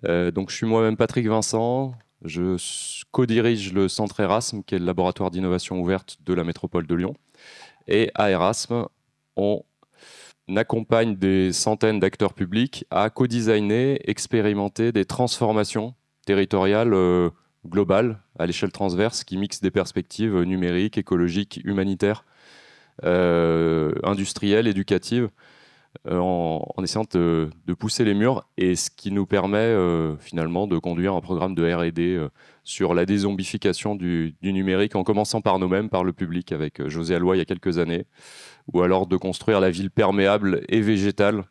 Donc, je suis moi-même Patrick Vincent. Je co-dirige le Centre Erasme, qui est le laboratoire d'innovation ouverte de la métropole de Lyon. Et à Erasme, on accompagne des centaines d'acteurs publics à co-designer, expérimenter des transformations territoriales globales à l'échelle transverse qui mixent des perspectives numériques, écologiques, humanitaires, industrielles, éducatives en essayant de pousser les murs, et ce qui nous permet finalement de conduire un programme de R&D sur la dézombification du numérique, en commençant par nous-mêmes, par le public, avec José Alloy il y a quelques années, ou alors de construire la ville perméable et végétale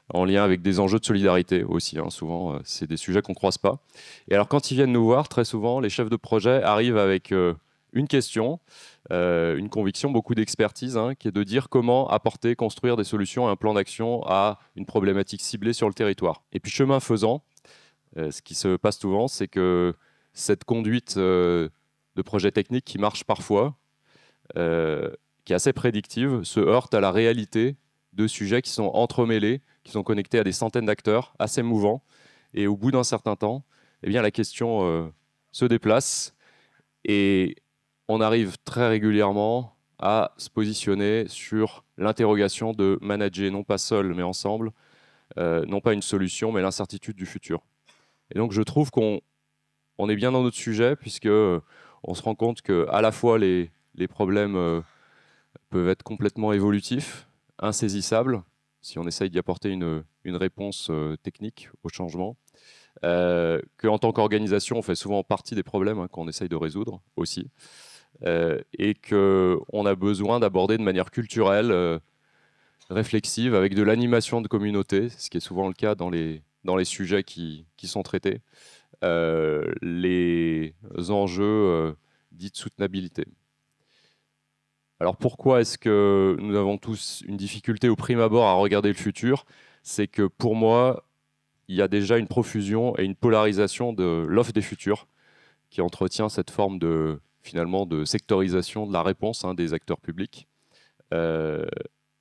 en lien avec des enjeux de solidarité aussi. Hein. Souvent, c'est des sujets qu'on ne croise pas. Et alors, quand ils viennent nous voir, très souvent, les chefs de projet arrivent avec une question, une conviction, beaucoup d'expertise, hein, qui est de dire comment apporter, construire des solutions et un plan d'action à une problématique ciblée sur le territoire. Et puis, chemin faisant, ce qui se passe souvent, c'est que cette conduite de projets techniques qui marche parfois, qui est assez prédictive, se heurte à la réalité de sujets qui sont entremêlés, qui sont connectés à des centaines d'acteurs, assez mouvants. Et au bout d'un certain temps, eh bien, la question se déplace et on arrive très régulièrement à se positionner sur l'interrogation de manager, non pas seul, mais ensemble, non pas une solution, mais l'incertitude du futur. Et donc, je trouve qu'on est bien dans notre sujet, puisque on se rend compte que à la fois les problèmes peuvent être complètement évolutifs, insaisissables, si on essaye d'y apporter une réponse technique au changement, qu'en tant qu'organisation, on fait souvent partie des problèmes hein, qu'on essaye de résoudre aussi, et qu'on a besoin d'aborder de manière culturelle, réflexive, avec de l'animation de communauté, ce qui est souvent le cas dans les sujets qui sont traités, les enjeux dits de soutenabilité. Alors pourquoi est-ce que nous avons tous une difficulté au prime abord à regarder le futur? C'est que pour moi, il y a déjà une profusion et une polarisation de l'offre des futurs qui entretient cette forme de, finalement, de sectorisation de la réponse hein, des acteurs publics. Euh,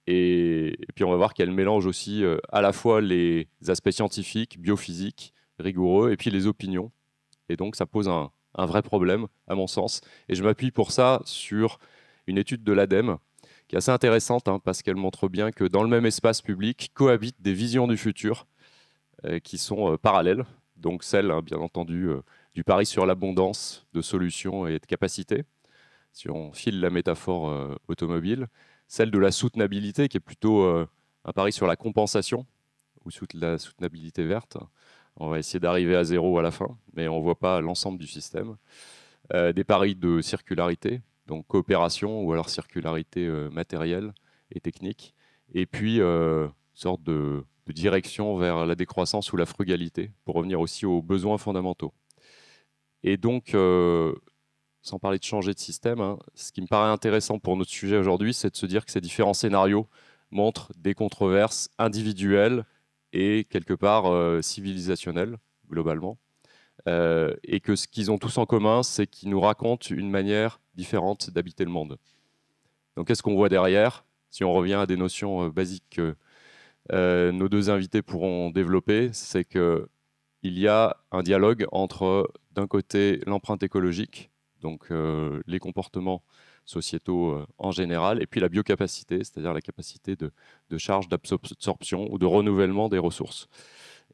et puis on va voir qu'elle mélange aussi à la fois les aspects scientifiques, biophysiques, rigoureux, et puis les opinions. Et donc ça pose un vrai problème, à mon sens. Et je m'appuie pour ça sur une étude de l'ADEME, qui est assez intéressante, hein, parce qu'elle montre bien que dans le même espace public cohabitent des visions du futur qui sont parallèles. Donc celle, hein, bien entendu, du pari sur l'abondance de solutions et de capacités, si on file la métaphore automobile. Celle de la soutenabilité, qui est plutôt un pari sur la compensation, ou la soutenabilité verte. On va essayer d'arriver à zéro à la fin, mais on ne voit pas l'ensemble du système. Des paris de circularité, donc coopération ou alors circularité matérielle et technique. Et puis, sorte de direction vers la décroissance ou la frugalité, pour revenir aussi aux besoins fondamentaux. Et donc, sans parler de changer de système, hein, ce qui me paraît intéressant pour notre sujet aujourd'hui, c'est de se dire que ces différents scénarios montrent des controverses individuelles et quelque part civilisationnelles, globalement. Et que ce qu'ils ont tous en commun, c'est qu'ils nous racontent une manière différente d'habiter le monde. Donc qu'est-ce qu'on voit derrière? Si on revient à des notions basiques que nos deux invités pourront développer, c'est qu'il y a un dialogue entre, d'un côté, l'empreinte écologique, donc les comportements sociétaux en général, et puis la biocapacité, c'est-à-dire la capacité de charge, d'absorption ou de renouvellement des ressources.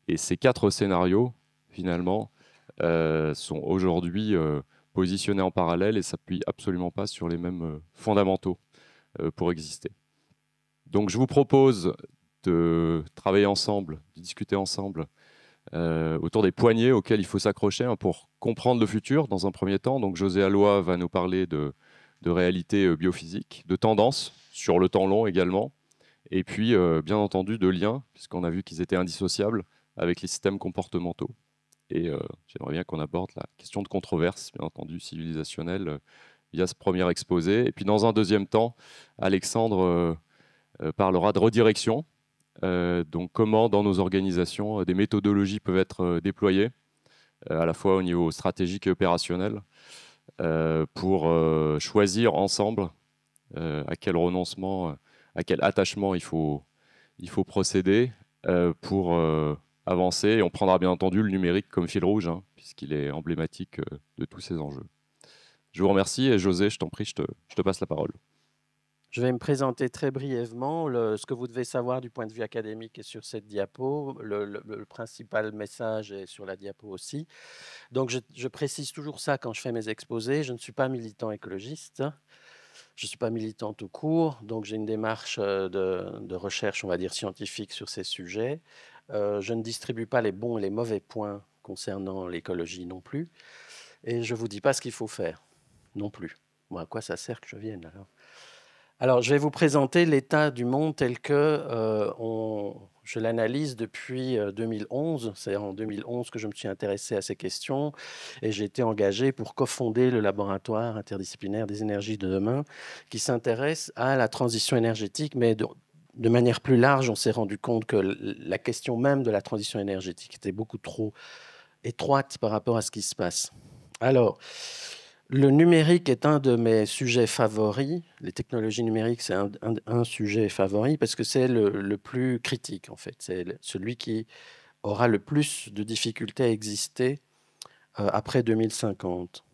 Et ces quatre scénarios, finalement, sont aujourd'hui positionnés en parallèle et s'appuient absolument pas sur les mêmes fondamentaux pour exister. Donc je vous propose de travailler ensemble, de discuter ensemble autour des poignées auxquelles il faut s'accrocher hein, pour comprendre le futur dans un premier temps. Donc José Alloy va nous parler de réalité biophysique, de tendances sur le temps long également, et puis bien entendu de liens, puisqu'on a vu qu'ils étaient indissociables avec les systèmes comportementaux. Et j'aimerais bien qu'on aborde la question de controverse, bien entendu, civilisationnelle, via ce premier exposé. Et puis dans un deuxième temps, Alexandre parlera de redirection. Donc comment dans nos organisations, des méthodologies peuvent être déployées, à la fois au niveau stratégique et opérationnel, pour choisir ensemble à quel renoncement, à quel attachement il faut procéder pour avancer. Et on prendra bien entendu le numérique comme fil rouge, hein, puisqu'il est emblématique de tous ces enjeux. Je vous remercie et José, je t'en prie, je te passe la parole. Je vais me présenter très brièvement. Ce que vous devez savoir du point de vue académique est sur cette diapo. Le principal message est sur la diapo aussi. Donc, je précise toujours ça quand je fais mes exposés. Je ne suis pas militant écologiste. Je ne suis pas militant tout court. Donc, j'ai une démarche de recherche, on va dire, scientifique sur ces sujets. Je ne distribue pas les bons et les mauvais points concernant l'écologie non plus. Et je ne vous dis pas ce qu'il faut faire non plus. Bon, à quoi ça sert que je vienne alors? Alors, je vais vous présenter l'état du monde tel que je l'analyse depuis 2011. C'est en 2011 que je me suis intéressé à ces questions et j'ai été engagé pour cofonder le laboratoire interdisciplinaire des énergies de demain qui s'intéresse à la transition énergétique, mais de manière plus large, on s'est rendu compte que la question même de la transition énergétique était beaucoup trop étroite par rapport à ce qui se passe. Alors, le numérique est un de mes sujets favoris. Les technologies numériques, c'est un sujet favori parce que c'est le plus critique, en fait. C'est celui qui aura le plus de difficultés à exister après 2050.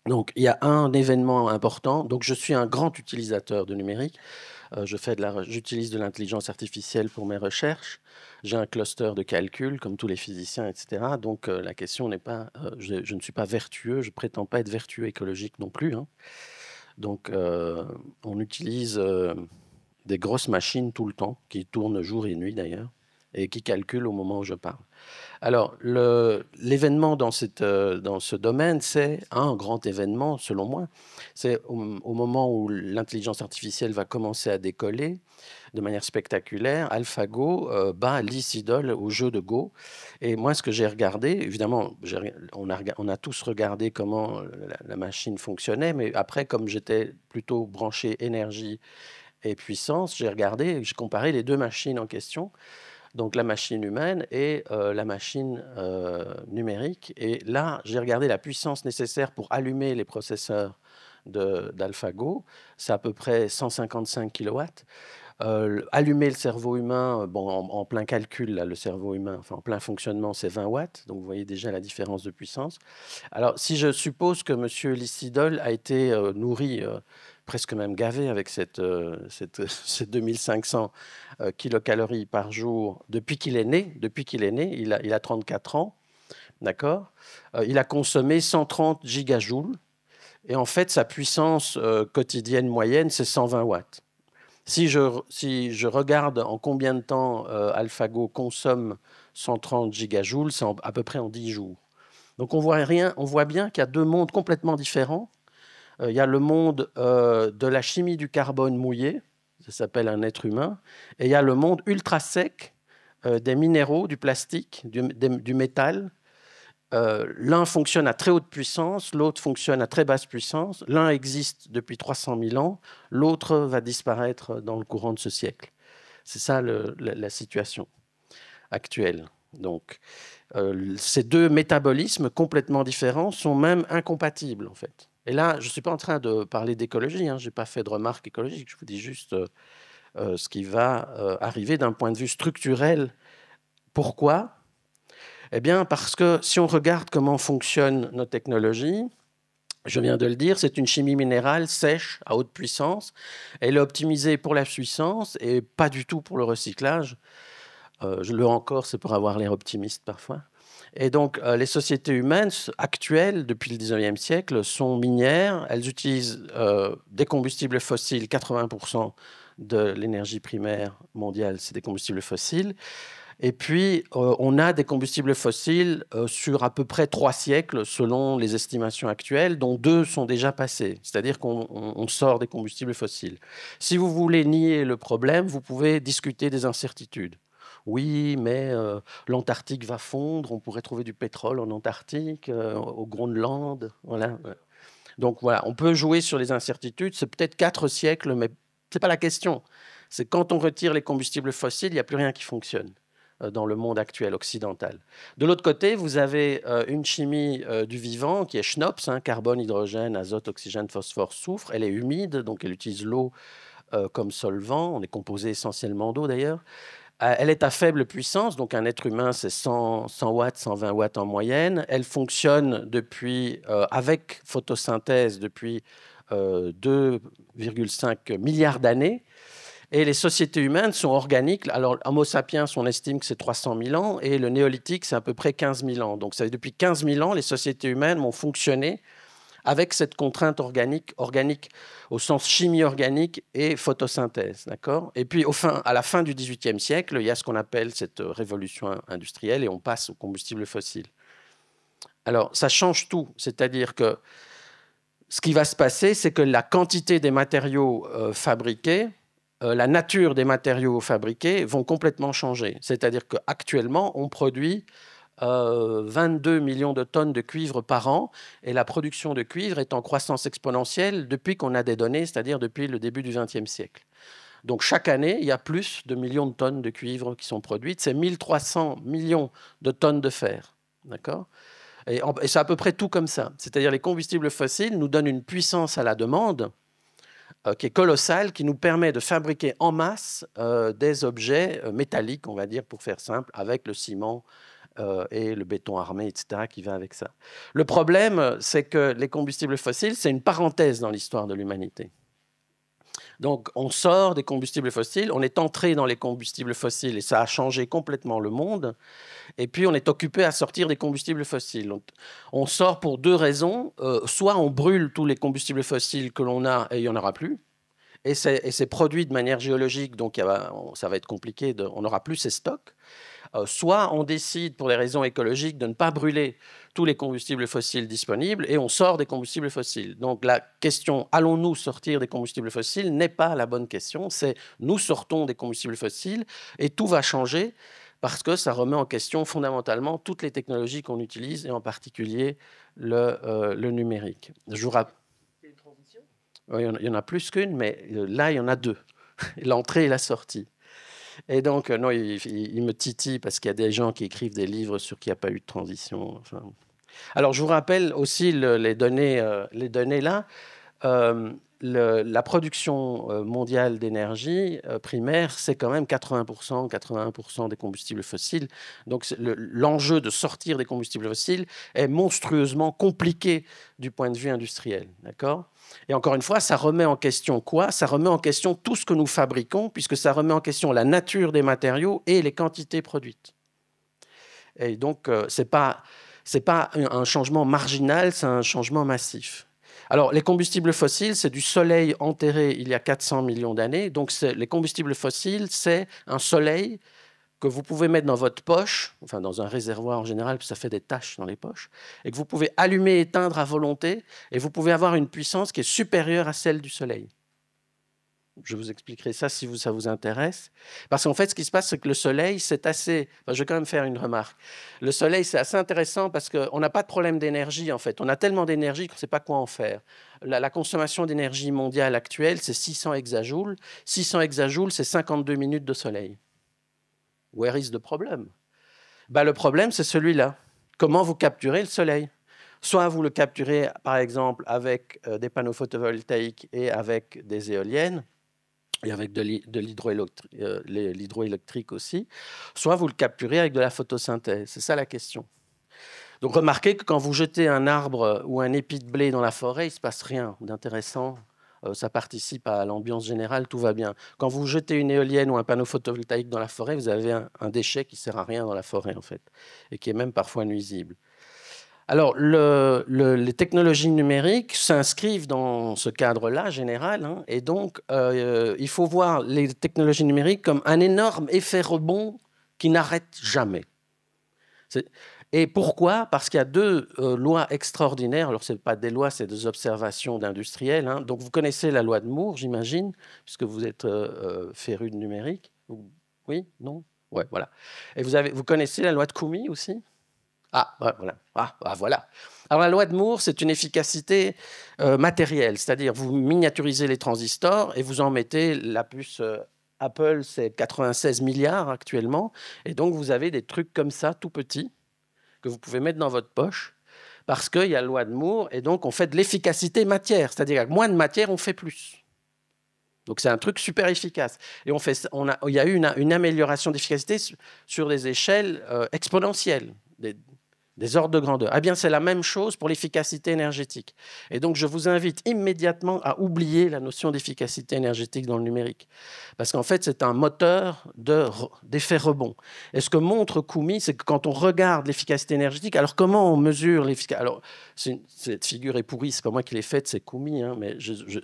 Donc, il y a un événement important. Donc, je suis un grand utilisateur de numérique. J'utilise de l'intelligence artificielle pour mes recherches. J'ai un cluster de calcul, comme tous les physiciens, etc. Donc, la question n'est pas... je ne suis pas vertueux, je ne prétends pas être vertueux écologique non plus, hein. Donc, on utilise des grosses machines tout le temps, qui tournent jour et nuit d'ailleurs, et qui calculent au moment où je parle. Alors, l'événement dans ce domaine, c'est un grand événement, selon moi. C'est au moment où l'intelligence artificielle va commencer à décoller de manière spectaculaire, AlphaGo bat Lee Sedol au jeu de Go. Et moi, ce que j'ai regardé, évidemment, on a tous regardé comment la machine fonctionnait, mais après, comme j'étais plutôt branché énergie et puissance, j'ai regardé, j'ai comparé les deux machines en question, donc la machine humaine et la machine numérique. Et là, j'ai regardé la puissance nécessaire pour allumer les processeurs d'AlphaGo. C'est à peu près 155 kilowatts. Allumer le cerveau humain, bon, en plein calcul, là, le cerveau humain, enfin, en plein fonctionnement, c'est 20 watts. Donc, vous voyez déjà la différence de puissance. Alors, si je suppose que M. Lissidol a été nourri, presque même gavé avec ces 2500 kilocalories par jour depuis qu'il est né, il a 34 ans, d'accord. Il a consommé 130 gigajoules. Et en fait, sa puissance quotidienne moyenne, c'est 120 watts. Si je regarde en combien de temps AlphaGo consomme 130 gigajoules, c'est à peu près en 10 jours. Donc on voit bien qu'il y a deux mondes complètement différents. Il y a le monde de la chimie du carbone mouillé, ça s'appelle un être humain, et il y a le monde ultra sec des minéraux, du plastique, du métal. L'un fonctionne à très haute puissance, l'autre fonctionne à très basse puissance. L'un existe depuis 300 000 ans, l'autre va disparaître dans le courant de ce siècle. C'est ça la situation actuelle. Donc, ces deux métabolismes complètement différents sont même incompatibles, en fait. Et là, je ne suis pas en train de parler d'écologie, hein, je n'ai pas fait de remarques écologiques, je vous dis juste ce qui va arriver d'un point de vue structurel. Pourquoi ? Eh bien, parce que si on regarde comment fonctionnent nos technologies, je viens de le dire, c'est une chimie minérale sèche à haute puissance. Elle est optimisée pour la puissance et pas du tout pour le recyclage. Encore, c'est pour avoir l'air optimiste parfois. Et donc, les sociétés humaines actuelles, depuis le 19e siècle, sont minières. Elles utilisent des combustibles fossiles. 80% de l'énergie primaire mondiale, c'est des combustibles fossiles. Et puis, on a des combustibles fossiles sur à peu près 3 siècles, selon les estimations actuelles, dont 2 sont déjà passés. C'est-à-dire qu'on sort des combustibles fossiles. Si vous voulez nier le problème, vous pouvez discuter des incertitudes. Oui, mais l'Antarctique va fondre, on pourrait trouver du pétrole en Antarctique, au Groenland. Voilà. Donc voilà, on peut jouer sur les incertitudes. C'est peut-être 4 siècles, mais ce n'est pas la question. C'est quand on retire les combustibles fossiles, il n'y a plus rien qui fonctionne dans le monde actuel occidental. De l'autre côté, vous avez une chimie du vivant qui est SHNOPS, hein, carbone, hydrogène, azote, oxygène, phosphore, soufre. Elle est humide, donc elle utilise l'eau comme solvant. On est composé essentiellement d'eau d'ailleurs. Elle est à faible puissance, donc un être humain, c'est 100 watts, 120 watts en moyenne. Elle fonctionne depuis, avec photosynthèse depuis 2,5 milliards d'années. Et les sociétés humaines sont organiques. Alors, Homo sapiens, on estime que c'est 300 000 ans, et le néolithique, c'est à peu près 15 000 ans. Donc, depuis 15 000 ans, les sociétés humaines ont fonctionné avec cette contrainte organique au sens chimie organique et photosynthèse. D'accord ? Et puis, à la fin du XVIIIe siècle, il y a ce qu'on appelle cette révolution industrielle, et on passe aux combustibles fossiles. Alors, ça change tout. C'est-à-dire que ce qui va se passer, c'est que la quantité des matériaux fabriqués, la nature des matériaux fabriqués vont complètement changer. C'est-à-dire qu'actuellement, on produit 22 millions de tonnes de cuivre par an, et la production de cuivre est en croissance exponentielle depuis qu'on a des données, c'est-à-dire depuis le début du XXe siècle. Donc chaque année, il y a plus de millions de tonnes de cuivre qui sont produites. C'est 1300 millions de tonnes de fer. D'accord ? Et c'est à peu près tout comme ça. C'est-à-dire les combustibles fossiles nous donnent une puissance à la demande qui est colossale, qui nous permet de fabriquer en masse des objets métalliques, on va dire, pour faire simple, avec le ciment et le béton armé, etc., qui va avec ça. Le problème, c'est que les combustibles fossiles, c'est une parenthèse dans l'histoire de l'humanité. Donc, on sort des combustibles fossiles, on est entré dans les combustibles fossiles, et ça a changé complètement le monde. Et puis, on est occupé à sortir des combustibles fossiles. On sort pour deux raisons. Soit on brûle tous les combustibles fossiles que l'on a, et il n'y en aura plus. Et c'est produit de manière géologique, donc ça va être compliqué, on n'aura plus ces stocks. Soit on décide, pour des raisons écologiques, de ne pas brûler tous les combustibles fossiles disponibles, et on sort des combustibles fossiles. Donc la question « allons-nous sortir des combustibles fossiles ?» n'est pas la bonne question. C'est « nous sortons des combustibles fossiles et tout va changer », parce que ça remet en question fondamentalement toutes les technologies qu'on utilise, et en particulier le numérique. Je vous rappelle. Il y en a plus qu'une, mais là, il y en a deux. L'entrée et la sortie. Et donc, non, il me titille parce qu'il y a des gens qui écrivent des livres sur qu'il n'y a pas eu de transition. Enfin. Alors, je vous rappelle aussi les données là. La production mondiale d'énergie primaire, c'est quand même 80%, 81% des combustibles fossiles. Donc, l'enjeu de sortir des combustibles fossiles est monstrueusement compliqué du point de vue industriel. D'accord ? Et encore une fois, ça remet en question quoi ? Ça remet en question tout ce que nous fabriquons, puisque ça remet en question la nature des matériaux et les quantités produites. Et donc, ce n'est pas un changement marginal, c'est un changement massif. Alors, les combustibles fossiles, c'est du soleil enterré il y a 400 millions d'années. Donc, les combustibles fossiles, c'est un soleil que vous pouvez mettre dans votre poche, enfin dans un réservoir en général, puis ça fait des taches dans les poches, et que vous pouvez allumer et éteindre à volonté, et vous pouvez avoir une puissance qui est supérieure à celle du soleil. Je vous expliquerai ça si ça vous intéresse. Parce qu'en fait, ce qui se passe, c'est que le soleil, c'est assez... Enfin, je vais quand même faire une remarque. Le soleil, c'est assez intéressant parce qu'on n'a pas de problème d'énergie, en fait. On a tellement d'énergie qu'on ne sait pas quoi en faire. La consommation d'énergie mondiale actuelle, c'est 600 hexajoules. 600 hexajoules, c'est 52 minutes de soleil. Where is the problem ? Le problème, c'est celui-là. Comment vous capturez le soleil ? Soit vous le capturez, par exemple, avec des panneaux photovoltaïques et avec des éoliennes, et avec de l'hydroélectrique aussi, soit vous le capturez avec de la photosynthèse. C'est ça la question. Donc remarquez que quand vous jetez un arbre ou un épi de blé dans la forêt, il ne se passe rien d'intéressant. Ça participe à l'ambiance générale, tout va bien. Quand vous jetez une éolienne ou un panneau photovoltaïque dans la forêt, vous avez un déchet qui ne sert à rien dans la forêt, en fait, et qui est même parfois nuisible. Alors, les technologies numériques s'inscrivent dans ce cadre-là général, hein, et donc il faut voir les technologies numériques comme un énorme effet rebond qui n'arrête jamais. Et pourquoi ? Parce qu'il y a deux lois extraordinaires. Alors, ce n'est pas des lois, c'est des observations d'industriels. Hein. Donc, vous connaissez la loi de Moore, j'imagine, puisque vous êtes féru de numérique. Oui ? Non ? Ouais, voilà. Et vous connaissez la loi de Koomey aussi ? Ah, voilà. Voilà. Alors, la loi de Moore, c'est une efficacité matérielle, c'est-à-dire vous miniaturisez les transistors et vous en mettez la puce Apple, c'est 96 milliards actuellement, et donc vous avez des trucs comme ça, tout petits, que vous pouvez mettre dans votre poche, parce qu'il y a la loi de Moore, et donc on fait de l'efficacité matière, c'est-à-dire qu'avec moins de matière, on fait plus. Donc c'est un truc super efficace. Et il y a eu une amélioration d'efficacité sur des échelles exponentielles, des ordres de grandeur. Eh bien, c'est la même chose pour l'efficacité énergétique. Et donc, je vous invite immédiatement à oublier la notion d'efficacité énergétique dans le numérique. Parce qu'en fait, c'est un moteur d'effet rebond. Et ce que montre Koumi, c'est que quand on regarde l'efficacité énergétique, alors comment on mesure l'efficacité? Alors, cette figure est pourrie, c'est pas moi qui l'ai faite, c'est Koumi, hein, mais je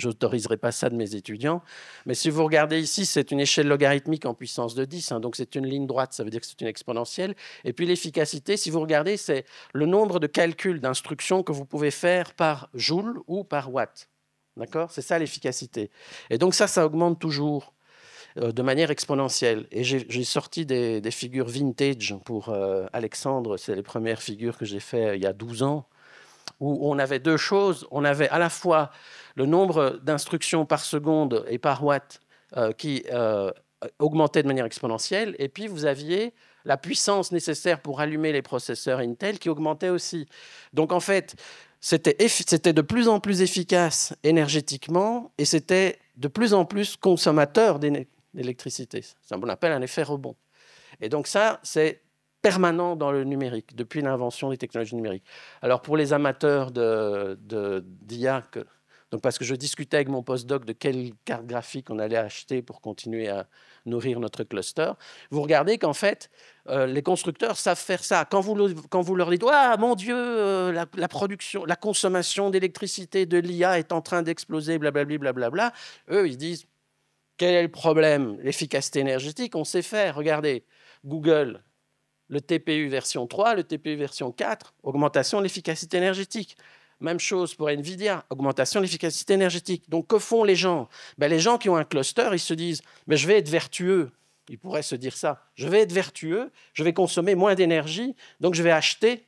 n'autoriserai pas ça de mes étudiants. Mais si vous regardez ici, c'est une échelle logarithmique en puissance de 10, hein, donc c'est une ligne droite, ça veut dire que c'est une exponentielle. Et puis l'efficacité, si vous regardez, c'est le nombre de calculs d'instructions que vous pouvez faire par joule ou par watt. D'accord? C'est ça l'efficacité. Et donc ça augmente toujours de manière exponentielle. Et j'ai sorti des figures vintage pour Alexandre. C'est les premières figures que j'ai faites il y a 12 ans, où on avait deux choses. On avait à la fois le nombre d'instructions par seconde et par watt qui augmentait de manière exponentielle, et puis vous aviez la puissance nécessaire pour allumer les processeurs Intel qui augmentait aussi. Donc en fait, c'était de plus en plus efficace énergétiquement et c'était de plus en plus consommateur d'électricité. C'est ce qu'on appelle un effet rebond. Et donc ça, c'est permanent dans le numérique, depuis l'invention des technologies numériques. Alors pour les amateurs d'IA, donc parce que je discutais avec mon postdoc de quelle carte graphique on allait acheter pour continuer à nourrir notre cluster, vous regardez qu'en fait, les constructeurs savent faire ça. Quand vous leur dites « Ah, mon Dieu, la production, la consommation d'électricité de l'IA est en train d'exploser, blablabla, blablabla », eux, ils disent « Quel est le problème? L'efficacité énergétique, on sait faire. Regardez, Google, le TPU version 3, le TPU version 4, augmentation de l'efficacité énergétique. Même chose pour NVIDIA, augmentation de l'efficacité énergétique. Donc, que font les gens? Les gens qui ont un cluster, ils se disent « je vais être vertueux ». Ils pourraient se dire ça. Je vais être vertueux, je vais consommer moins d'énergie, donc je vais acheter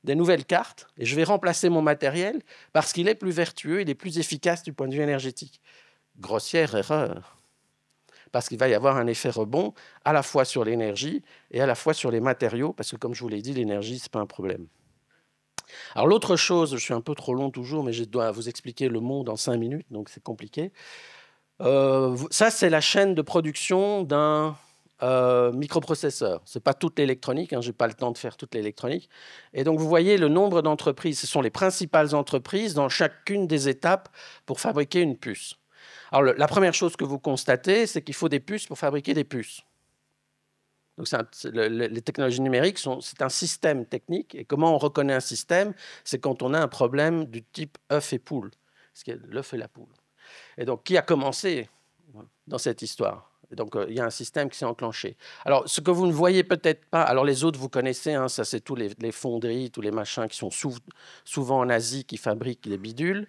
des nouvelles cartes et je vais remplacer mon matériel parce qu'il est plus vertueux, il est plus efficace du point de vue énergétique. Grossière erreur. Parce qu'il va y avoir un effet rebond à la fois sur l'énergie et à la fois sur les matériaux, parce que comme je vous l'ai dit, l'énergie, ce n'est pas un problème. Alors l'autre chose, je suis un peu trop long toujours, mais je dois vous expliquer le monde en 5 minutes, donc c'est compliqué. Ça, c'est la chaîne de production d'un microprocesseur. Ce n'est pas toute l'électronique, hein, je n'ai pas le temps de faire toute l'électronique. Et donc vous voyez le nombre d'entreprises, ce sont les principales entreprises dans chacune des étapes pour fabriquer une puce. Alors la première chose que vous constatez, c'est qu'il faut des puces pour fabriquer des puces. Donc les technologies numériques, c'est un système technique. Et comment on reconnaît un système? C'est quand on a un problème du type œuf et poule. L'œuf et la poule. Et donc, qui a commencé dans cette histoire? Et donc, il y a un système qui s'est enclenché. Alors, ce que vous ne voyez peut-être pas, alors les autres, vous connaissez, hein, ça c'est tous les fonderies, tous les machins qui sont souvent en Asie, qui fabriquent des bidules.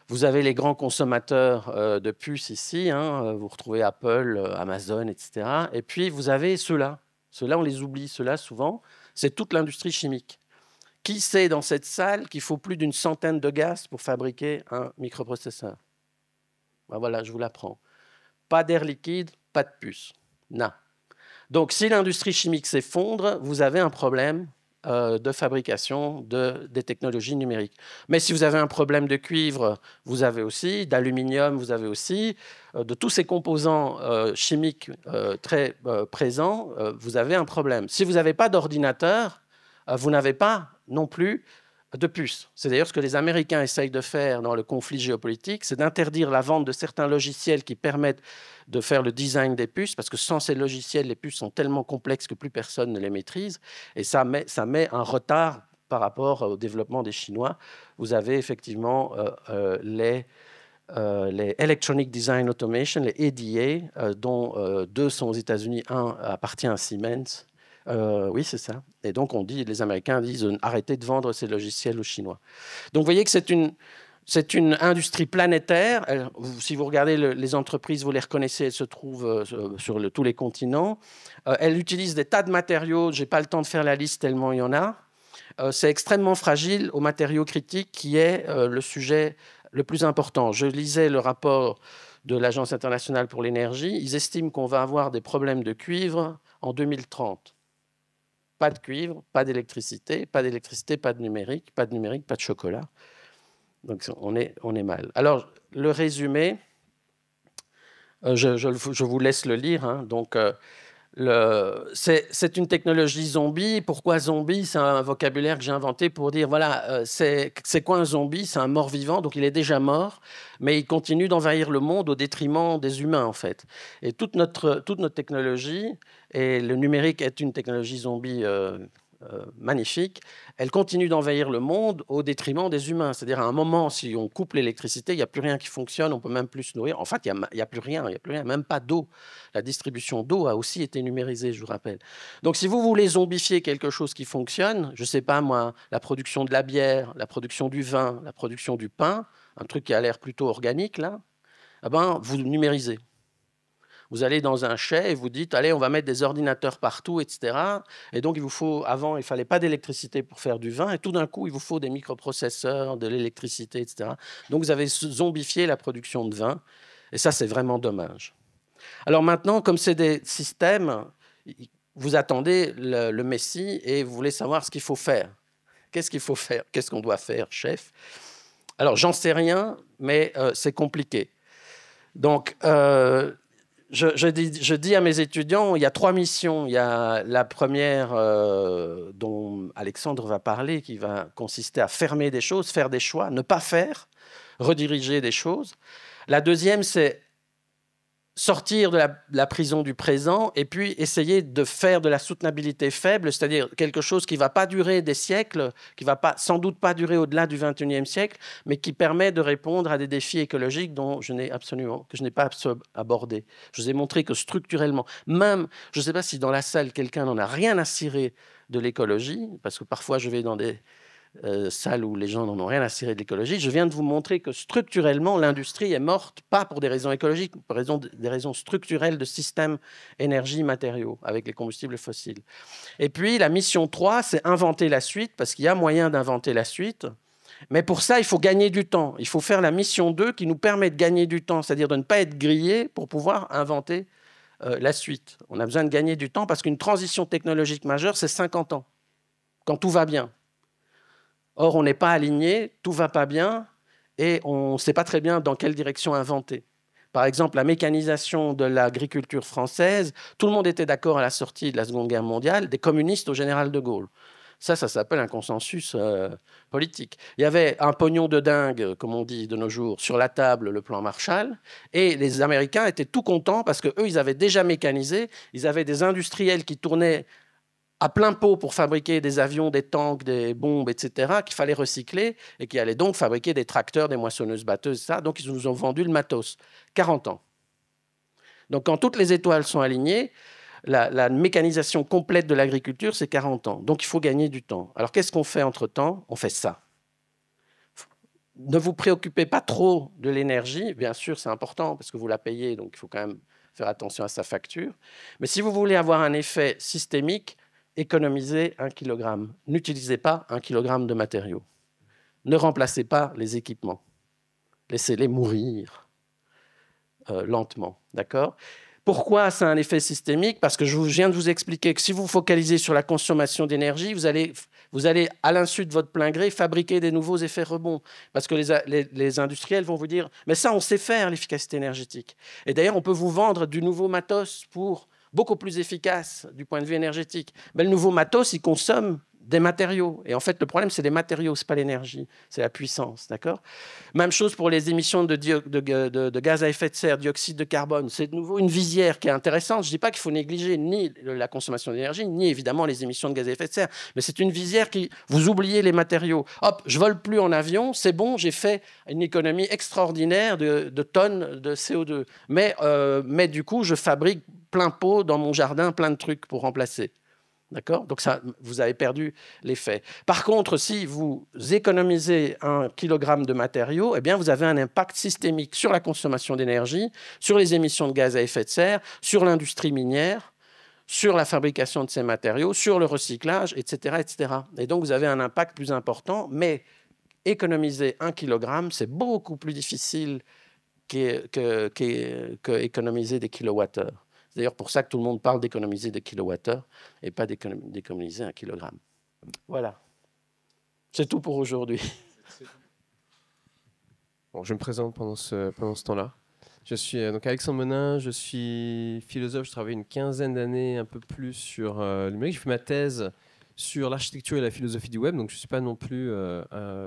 Vous avez les grands consommateurs de puces ici, hein, vous retrouvez Apple, Amazon, etc. Et puis, vous avez ceux-là. Ceux-là, on les oublie. Ceux-là, souvent, c'est toute l'industrie chimique. Qui sait dans cette salle qu'il faut plus d'une centaine de gaz pour fabriquer un microprocesseur? Voilà, je vous l'apprends. Pas d'air liquide, pas de puce. Non. Donc, si l'industrie chimique s'effondre, vous avez un problème de fabrication des technologies numériques. Mais si vous avez un problème de cuivre, vous avez aussi, d'aluminium, vous avez aussi, de tous ces composants chimiques très présents, vous avez un problème. Si vous n'avez pas d'ordinateur, vous n'avez pas non plus de puces. C'est d'ailleurs ce que les Américains essayent de faire dans le conflit géopolitique, c'est d'interdire la vente de certains logiciels qui permettent de faire le design des puces, parce que sans ces logiciels, les puces sont tellement complexes que plus personne ne les maîtrise, et ça met un retard par rapport au développement des Chinois. Vous avez effectivement les Electronic Design Automation, les EDA, dont 2 sont aux États-Unis, un appartient à Siemens. Oui, c'est ça. Et donc, les Américains disent arrêtez de vendre ces logiciels aux Chinois. Donc, vous voyez que c'est une industrie planétaire. Si vous regardez les entreprises, vous les reconnaissez, elles se trouvent sur tous les continents. Elles utilisent des tas de matériaux. Je n'ai pas le temps de faire la liste tellement il y en a. C'est extrêmement fragile aux matériaux critiques qui est le sujet le plus important. Je lisais le rapport de l'Agence internationale pour l'énergie. Ils estiment qu'on va avoir des problèmes de cuivre en 2030. Pas de cuivre, pas d'électricité, pas de numérique, pas de chocolat. Donc on est mal. Alors, le résumé, Je vous laisse le lire. Hein. Donc, c'est une technologie zombie. Pourquoi zombie? C'est un vocabulaire que j'ai inventé pour dire, voilà, c'est quoi un zombie? C'est un mort-vivant, donc il est déjà mort, mais il continue d'envahir le monde au détriment des humains, en fait. Et toute notre technologie, et le numérique est une technologie zombie magnifique, elle continue d'envahir le monde au détriment des humains. C'est-à-dire, à un moment, si on coupe l'électricité, il n'y a plus rien qui fonctionne, on ne peut même plus se nourrir. En fait, il n'y a plus rien, même pas d'eau. La distribution d'eau a aussi été numérisée, je vous rappelle. Donc, si vous voulez zombifier quelque chose qui fonctionne, je ne sais pas moi, la production de la bière, la production du vin, la production du pain, un truc qui a l'air plutôt organique, là, eh ben, vous numérisez. Vous allez dans un chai et vous dites, allez, on va mettre des ordinateurs partout, etc. Et donc, il vous faut, avant, il ne fallait pas d'électricité pour faire du vin. Et tout d'un coup, il vous faut des microprocesseurs, de l'électricité, etc. Donc, vous avez zombifié la production de vin. Et ça, c'est vraiment dommage. Alors maintenant, comme c'est des systèmes, vous attendez le Messie et vous voulez savoir ce qu'il faut faire. Qu'est-ce qu'il faut faire? Qu'est-ce qu'on doit faire, chef? Alors, j'en sais rien, mais c'est compliqué. Donc, je dis à mes étudiants, il y a 3 missions. Il y a la première dont Alexandre va parler, qui va consister à fermer des choses, faire des choix, ne pas faire, rediriger des choses. La deuxième, c'est sortir de la prison du présent et puis essayer de faire de la soutenabilité faible, c'est-à-dire quelque chose qui ne va pas durer des siècles, qui ne va sans doute pas durer au-delà du XXIe siècle, mais qui permet de répondre à des défis écologiques que je n'ai pas abordé. Je vous ai montré que structurellement, même, je ne sais pas si dans la salle, quelqu'un n'en a rien à cirer de l'écologie, parce que parfois je vais dans des salles où les gens n'en ont rien à cirer de l'écologie, je viens de vous montrer que structurellement, l'industrie est morte, pas pour des raisons écologiques, pour des raisons structurelles de systèmes énergie-matériaux avec les combustibles fossiles. Et puis, la mission 3, c'est inventer la suite, parce qu'il y a moyen d'inventer la suite. Mais pour ça, il faut gagner du temps. Il faut faire la mission 2 qui nous permet de gagner du temps, c'est-à-dire de ne pas être grillé pour pouvoir inventer la suite. On a besoin de gagner du temps parce qu'une transition technologique majeure, c'est 50 ans, quand tout va bien. Or, on n'est pas aligné, tout ne va pas bien, et on ne sait pas très bien dans quelle direction inventer. Par exemple, la mécanisation de l'agriculture française, tout le monde était d'accord à la sortie de la Seconde Guerre mondiale, des communistes au général de Gaulle. Ça s'appelle un consensus politique. Il y avait un pognon de dingue, comme on dit de nos jours, sur la table, le plan Marshall, et les Américains étaient tout contents parce qu'eux, ils avaient déjà mécanisé, ils avaient des industriels qui tournaient à plein pot pour fabriquer des avions, des tanks, des bombes, etc., qu'il fallait recycler et qui allaient donc fabriquer des tracteurs, des moissonneuses-batteuses, ça. Donc, ils nous ont vendu le matos. 40 ans. Donc, quand toutes les étoiles sont alignées, la mécanisation complète de l'agriculture, c'est 40 ans. Donc, il faut gagner du temps. Alors, qu'est-ce qu'on fait entre-temps? On fait ça. Ne vous préoccupez pas trop de l'énergie. Bien sûr, c'est important parce que vous la payez, donc il faut quand même faire attention à sa facture. Mais si vous voulez avoir un effet systémique, économisez 1 kg. N'utilisez pas 1 kg de matériaux. Ne remplacez pas les équipements. Laissez-les mourir lentement. D'accord ? Pourquoi ça a un effet systémique? Parce que je viens de vous expliquer que si vous focalisez sur la consommation d'énergie, vous allez, à l'insu de votre plein gré, fabriquer des nouveaux effets rebonds. Parce que les industriels vont vous dire « mais ça, on sait faire, l'efficacité énergétique ». Et d'ailleurs, on peut vous vendre du nouveau matos beaucoup plus efficace du point de vue énergétique. Mais le nouveau matos, il consomme des matériaux. Et en fait, le problème, c'est les matériaux, ce n'est pas l'énergie, c'est la puissance. D'accord ? Même chose pour les émissions de gaz à effet de serre, dioxyde de carbone. C'est de nouveau une visière qui est intéressante. Je ne dis pas qu'il faut négliger ni la consommation d'énergie, ni évidemment les émissions de gaz à effet de serre. Mais c'est une visière qui... Vous oubliez les matériaux. Hop, je ne vole plus en avion, c'est bon, j'ai fait une économie extraordinaire de tonnes de CO2. Mais du coup, je fabrique plein pot dans mon jardin, plein de trucs pour remplacer. D'accord ? Donc, ça, vous avez perdu l'effet. Par contre, si vous économisez 1 kg de matériaux, eh bien, vous avez un impact systémique sur la consommation d'énergie, sur les émissions de gaz à effet de serre, sur l'industrie minière, sur la fabrication de ces matériaux, sur le recyclage, etc., etc. Et donc, vous avez un impact plus important, mais économiser 1 kg, c'est beaucoup plus difficile qu'économiser des kilowattheures. C'est d'ailleurs pour ça que tout le monde parle d'économiser des kilowattheures et pas d'économiser 1 kilogramme. Voilà. C'est tout pour aujourd'hui. Bon, je me présente pendant ce temps-là. Je suis donc Alexandre Monin, je suis philosophe, je travaille une quinzaine d'années, un peu plus sur le numérique. J'ai fait ma thèse sur l'architecture et la philosophie du web, donc je ne suis pas non plus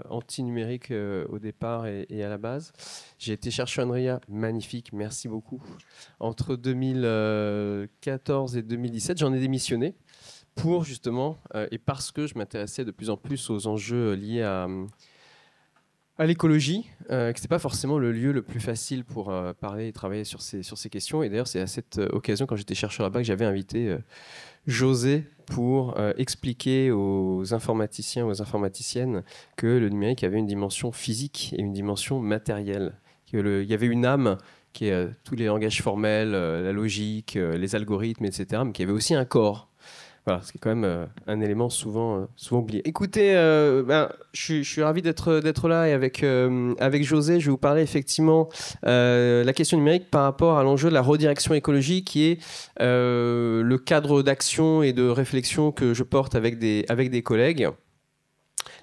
anti-numérique au départ et à la base. J'ai été chercheur Andrea, magnifique, merci beaucoup. Entre 2014 et 2017, j'en ai démissionné pour justement, et parce que je m'intéressais de plus en plus aux enjeux liés à l'écologie, que ce n'est pas forcément le lieu le plus facile pour parler et travailler sur ces questions. Et d'ailleurs, c'est à cette occasion, quand j'étais chercheur là-bas, que j'avais invité José pour expliquer aux informaticiens, aux informaticiennes que le numérique avait une dimension physique et une dimension matérielle. Il y avait une âme qui est tous les langages formels, la logique, les algorithmes, etc., mais qui avait aussi un corps. Voilà, ce qui est quand même un élément souvent oublié. Écoutez, je suis ravi d'être là et avec José, je vais vous parler effectivement la question numérique par rapport à l'enjeu de la redirection écologique qui est le cadre d'action et de réflexion que je porte avec des collègues.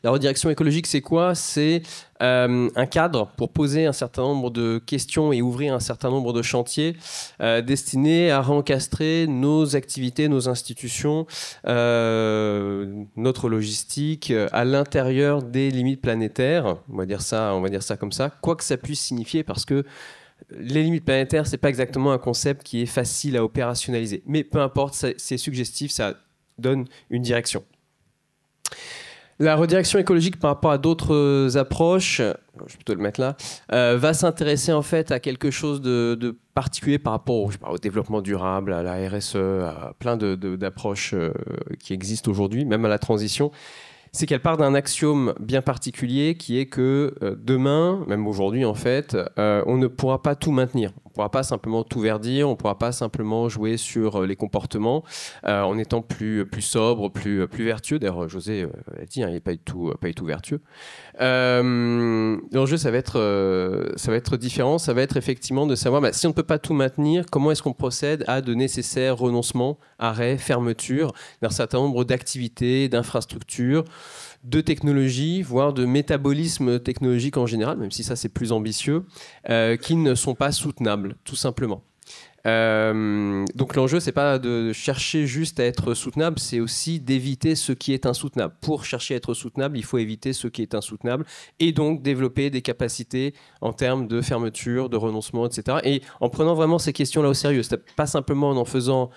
La redirection écologique, c'est quoi? C'est un cadre pour poser un certain nombre de questions et ouvrir un certain nombre de chantiers destinés à rencastrer nos activités, nos institutions, notre logistique à l'intérieur des limites planétaires. On va dire ça comme ça, quoi que ça puisse signifier, parce que les limites planétaires, c'est pas exactement un concept qui est facile à opérationnaliser. Mais peu importe, c'est suggestif, ça donne une direction. La redirection écologique par rapport à d'autres approches, je vais plutôt le mettre là, va s'intéresser en fait à quelque chose de particulier par rapport au développement durable, à la RSE, à plein d'approches qui existent aujourd'hui, même à la transition. C'est qu'elle part d'un axiome bien particulier qui est que demain, même aujourd'hui en fait, on ne pourra pas tout maintenir. On ne pourra pas simplement tout verdir, on ne pourra pas simplement jouer sur les comportements en étant plus sobre, plus vertueux. D'ailleurs, José l'a dit, il n'est pas du tout vertueux. L'enjeu, ça va être différent. Ça va être effectivement de savoir si on ne peut pas tout maintenir, comment est-ce qu'on procède à de nécessaires renoncements, arrêts, fermetures d'un certain nombre d'activités, d'infrastructures, de technologies, voire de métabolisme technologique en général, même si ça c'est plus ambitieux, qui ne sont pas soutenables, tout simplement. Donc l'enjeu, c'est pas de chercher juste à être soutenable, c'est aussi d'éviter ce qui est insoutenable. Pour chercher à être soutenable, il faut éviter ce qui est insoutenable et donc développer des capacités en termes de fermeture, de renoncement, etc. Et en prenant vraiment ces questions-là au sérieux, c'est pas simplement en faisant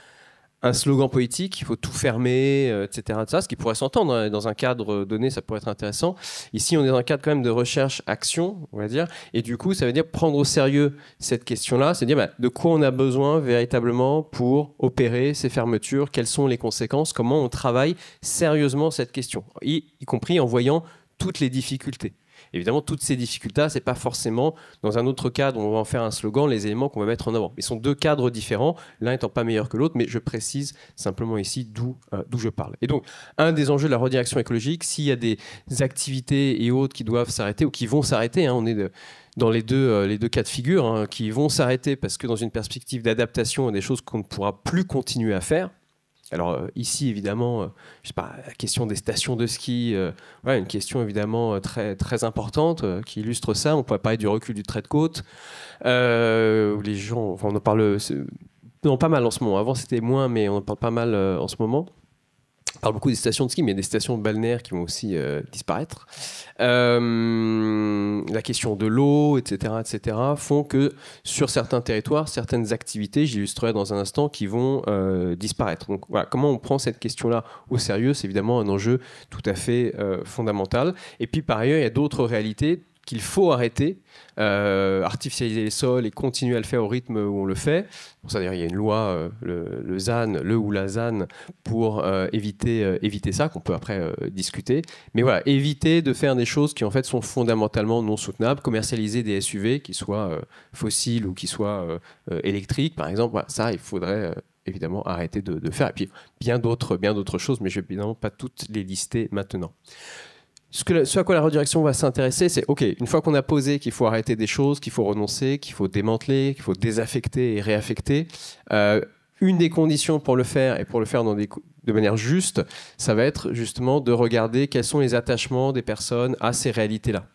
un slogan politique, il faut tout fermer, etc. Ce qui pourrait s'entendre dans un cadre donné, ça pourrait être intéressant. Ici, on est dans un cadre quand même de recherche-action, on va dire. Et du coup, ça veut dire prendre au sérieux cette question-là, c'est dire de quoi on a besoin véritablement pour opérer ces fermetures, quelles sont les conséquences, comment on travaille sérieusement cette question, y compris en voyant toutes les difficultés. Évidemment, toutes ces difficultés, ce n'est pas forcément, dans un autre cadre où on va en faire un slogan, les éléments qu'on va mettre en avant. Ils sont deux cadres différents, l'un étant pas meilleur que l'autre, mais je précise simplement ici d'où je parle. Et donc, un des enjeux de la redirection écologique, s'il y a des activités et autres qui doivent s'arrêter ou qui vont s'arrêter, on est dans les deux cas de figure, qui vont s'arrêter parce que dans une perspective d'adaptation, il y a des choses qu'on ne pourra plus continuer à faire. Alors ici, évidemment, je sais pas, la question des stations de ski, une question évidemment très, très importante qui illustre ça. On pourrait parler du recul du trait de côte, où les gens, on en parle pas mal en ce moment. Avant, c'était moins, mais on en parle pas mal en ce moment. On parle beaucoup des stations de ski, mais il y a des stations balnéaires qui vont aussi disparaître. La question de l'eau, etc., font que sur certains territoires, certaines activités, j'illustrerai dans un instant, qui vont disparaître. Donc voilà, comment on prend cette question-là au sérieux, c'est évidemment un enjeu tout à fait fondamental. Et puis par ailleurs, il y a d'autres réalités qu'il faut arrêter, artificialiser les sols et continuer à le faire au rythme où on le fait. Pour ça, d'ailleurs, il y a une loi, le ZAN, ou la ZAN, pour éviter ça, qu'on peut après discuter. Mais voilà, éviter de faire des choses qui en fait sont fondamentalement non soutenables, commercialiser des SUV qui soient fossiles ou qui soient électriques, par exemple. Voilà, ça, il faudrait évidemment arrêter de faire. Et puis, bien d'autres choses, mais je ne vais évidemment pas toutes les lister maintenant. Ce à quoi la redirection va s'intéresser, c'est OK, une fois qu'on a posé qu'il faut arrêter des choses, qu'il faut renoncer, qu'il faut démanteler, qu'il faut désaffecter et réaffecter, une des conditions pour le faire, et pour le faire de manière juste, ça va être justement de regarder quels sont les attachements des personnes à ces réalités-là.